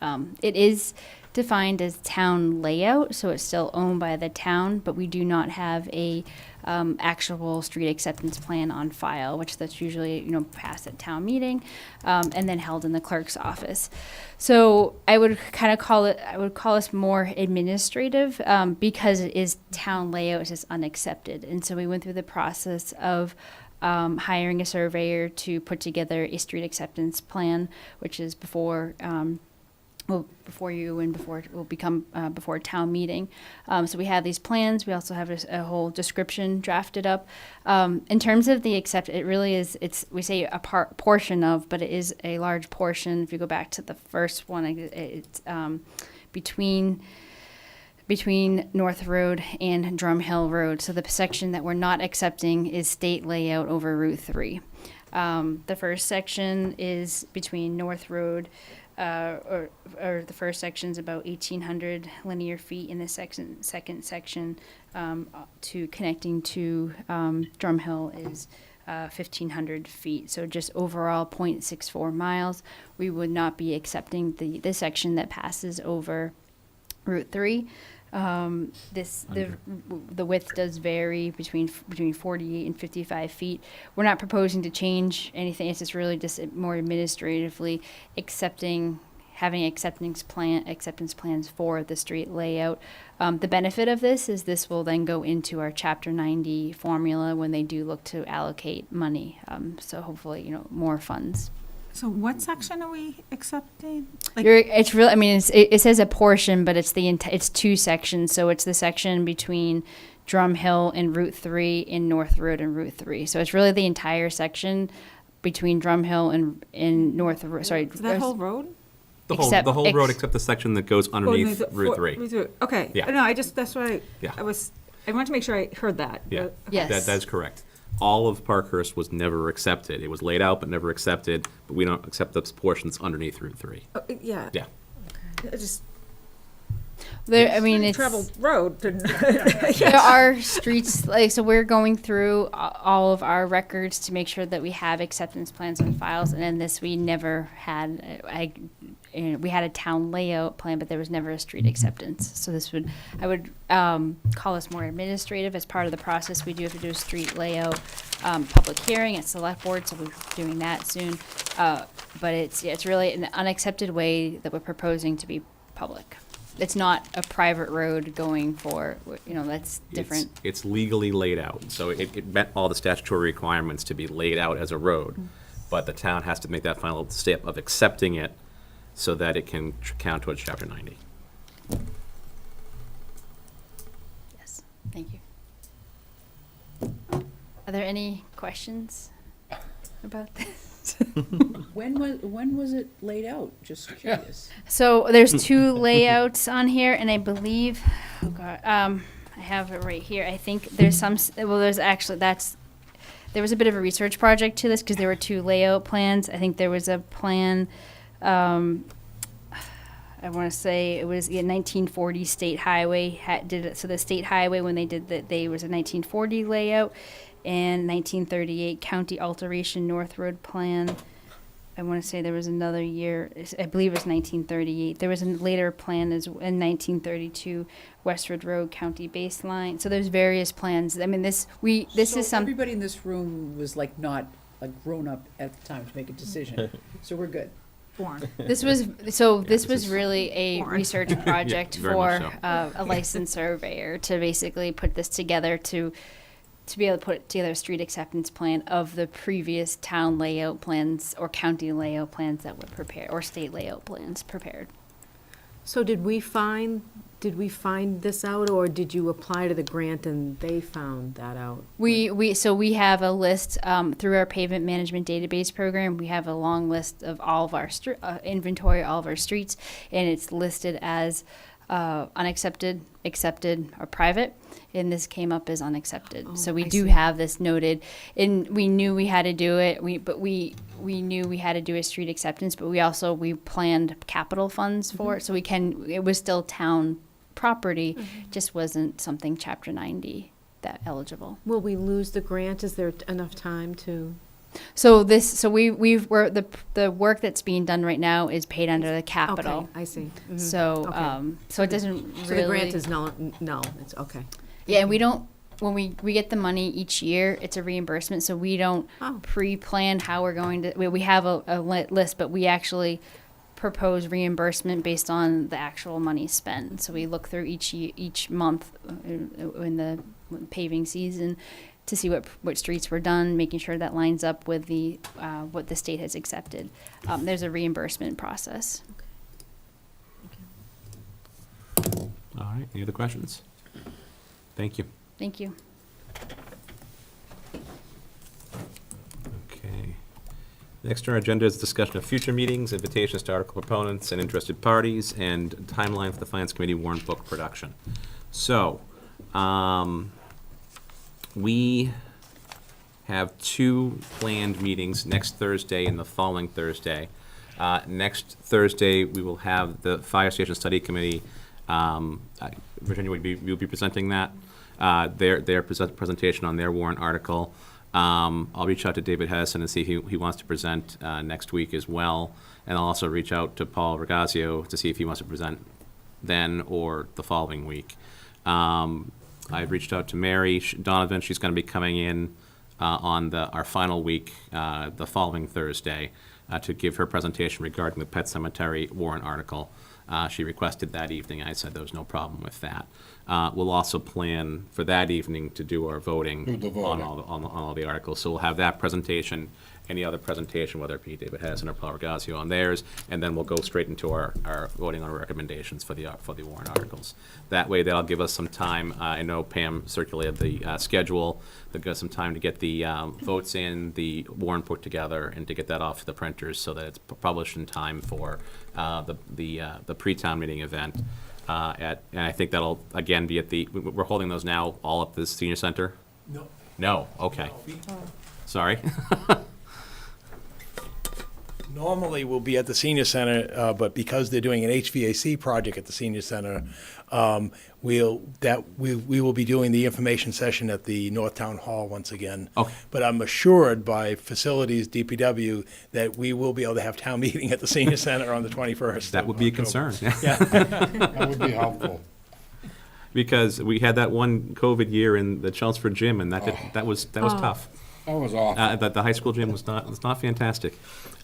It is defined as town layout, so it's still owned by the town, but we do not have a actual street acceptance plan on file, which that's usually, passed at town meeting, and then held in the clerk's office. So I would call us more administrative, because it is town layout, it's just unaccepted. And so we went through the process of hiring a surveyor to put together a street acceptance plan, which is before you and before it will become before town meeting. So we have these plans. We also have a whole description drafted up. In terms of the it really is, we say a portion of, but it is a large portion. If you go back to the first one, it's between North Road and Drum Hill Road. So the section that we're not accepting is state layout over Route 3. The first section is between North Road, or the first section is about 1,800 linear feet, and the second section to connecting to Drum Hill is 1,500 feet. So just overall 0.64 miles. We would not be accepting the section that passes over Route 3. The width does vary between 48 and 55 feet. We're not proposing to change anything. It's just really just more administratively having acceptance plans for the street layout. The benefit of this is this will then go into our Chapter 90 formula when they do look to allocate money. So hopefully, more funds. So what section are we accepting? It's really, it says a portion, but it's it's two sections. So it's the section between Drum Hill and Route 3 and North Road and Route 3. So it's really the entire section between Drum Hill and North Road. Sorry. So that whole road? The whole road except the section that goes underneath Route 3. Okay. Yeah. No, that's what Yeah. I wanted to make sure I heard that. Yeah. Okay. Yes. That is correct. All of Parkhurst was never accepted. It was laid out but never accepted, but we don't accept those portions underneath Route 3. Yeah. Yeah. It just it's traveled road. There are streets, so we're going through all of our records to make sure that we have acceptance plans on files, and in this we never had, we had a town layout plan, but there was never a street acceptance. So I would call us more administrative. As part of the process, we do have to do a street layout public hearing at select board, so we're doing that soon. But it's really an unaccepted way that we're proposing to be public. It's not a private road going for, that's different. It's legally laid out, so it met all the statutory requirements to be laid out as a road, but the town has to make that final step of accepting it so that it can count towards Chapter 90. Yes, thank you. Are there any questions about this? When was it laid out? Just curious. So there's two layouts on here, and I believe, I have it right here. I think there's there was a bit of a research project to this because there were two layout plans. I think there was a plan, I want to say it was 1940 State Highway did it. So the State Highway, when they did that, they was a 1940 layout. And 1938 County Alteration North Road Plan. I want to say there was another year, I believe it was 1938. There was a later plan in 1932 Westwood Road County Baseline. So there's various plans. This is some. Everybody in this room was not grown up at the time to make a decision, so we're good. Born. This was really a research project very for much a licensed surveyor to basically put this together to be able to put together a street acceptance plan of the previous town layout plans or county layout plans that were prepared, or state layout plans prepared. So did we find this out, or did you apply to the grant and they found that out? We have a list through our pavement management database program. We have a long list of all of our inventory, all of our streets, and it's listed as unaccepted, accepted, or private, and this came up as unaccepted. Oh, So we I do see. have this noted, and we knew we had to do it. We knew we had to do a street acceptance, but we planned capital funds for it, so it was still town property, just wasn't something Chapter 90 that eligible. Will we lose the grant? Is there enough time to? So the work that's being done right now is paid under the capital. Okay, I see. Mhm. So, Okay. so it doesn't really. So the grant is no, it's okay. Yeah, and we don't, when we get the money each year, it's a reimbursement, so we don't Oh. pre-plan how we're going to, we have a list, but we actually propose reimbursement based on the actual money spent. So we look through each month in the paving season to see what streets were done, making sure that lines up with the, what the state has accepted. There's a reimbursement process. All right, any other questions? Thank you. Thank you. Okay. Next on our agenda is discussion of future meetings, invitations to article proponents and interested parties, and timeline for the Finance Committee warrant book production. So, we have 2 planned meetings next Thursday and the following Thursday. Next Thursday, we will have the Fire Station Study Committee. Virginia, you'll be presenting that, their presentation on their warrant article. I'll reach out to David Hess and see if he wants to present next week as well. And I'll also reach out to Paul Regazio to see if he wants to present then or the following week. I've reached out to Mary Donovan. She's going to be coming in on our final week, the following Thursday, to give her presentation regarding the Pet Cemetery warrant article. She requested that evening. I said there was no problem with that. We'll also plan for that evening to do our voting, Do the voting. on all the articles. So we'll have that presentation, any other presentation, whether it be David Hassan or Paul Regazio on theirs, and then we'll go straight into our voting on recommendations for the warrant articles. That way, that'll give us some time. I know Pam circulated the schedule. That'll give us some time to get the votes in, the warrant put together, and to get that off to the printers so that it's published in time for the pre-town meeting event. And I think that'll again be we're holding those now all at the senior center. No. No. Okay. Sorry. Normally, we'll be at the senior center, but because they're doing an HVAC project at the senior center, we will be doing the information session at the North Town Hall once again. Okay. But I'm assured by Facilities DPW that we will be able to have town meeting at the senior center on the 21st. That would be a concern. That would be helpful. Because we had that one COVID year in the Chelmsford gym, and that was tough. That was awful. The high school gym was not fantastic.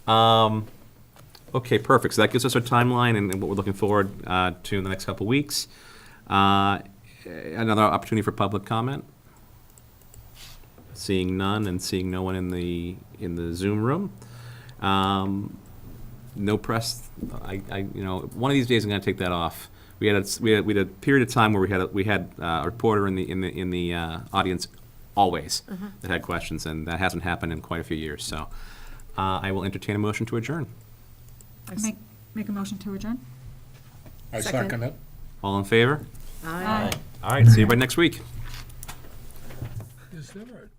Okay, perfect. So that gives us our timeline and what we're looking forward to in the next couple weeks. Another opportunity for public comment. Seeing none and seeing no one in the Zoom room. No press. One of these days I'm going to take that off. We had a period of time where we had a reporter in the audience always that had questions, and that hasn't happened in quite a few years. So I will entertain a motion to adjourn. Make a motion to adjourn? I Second. second it. All in favor? Aye. All right. See you by next week. Is there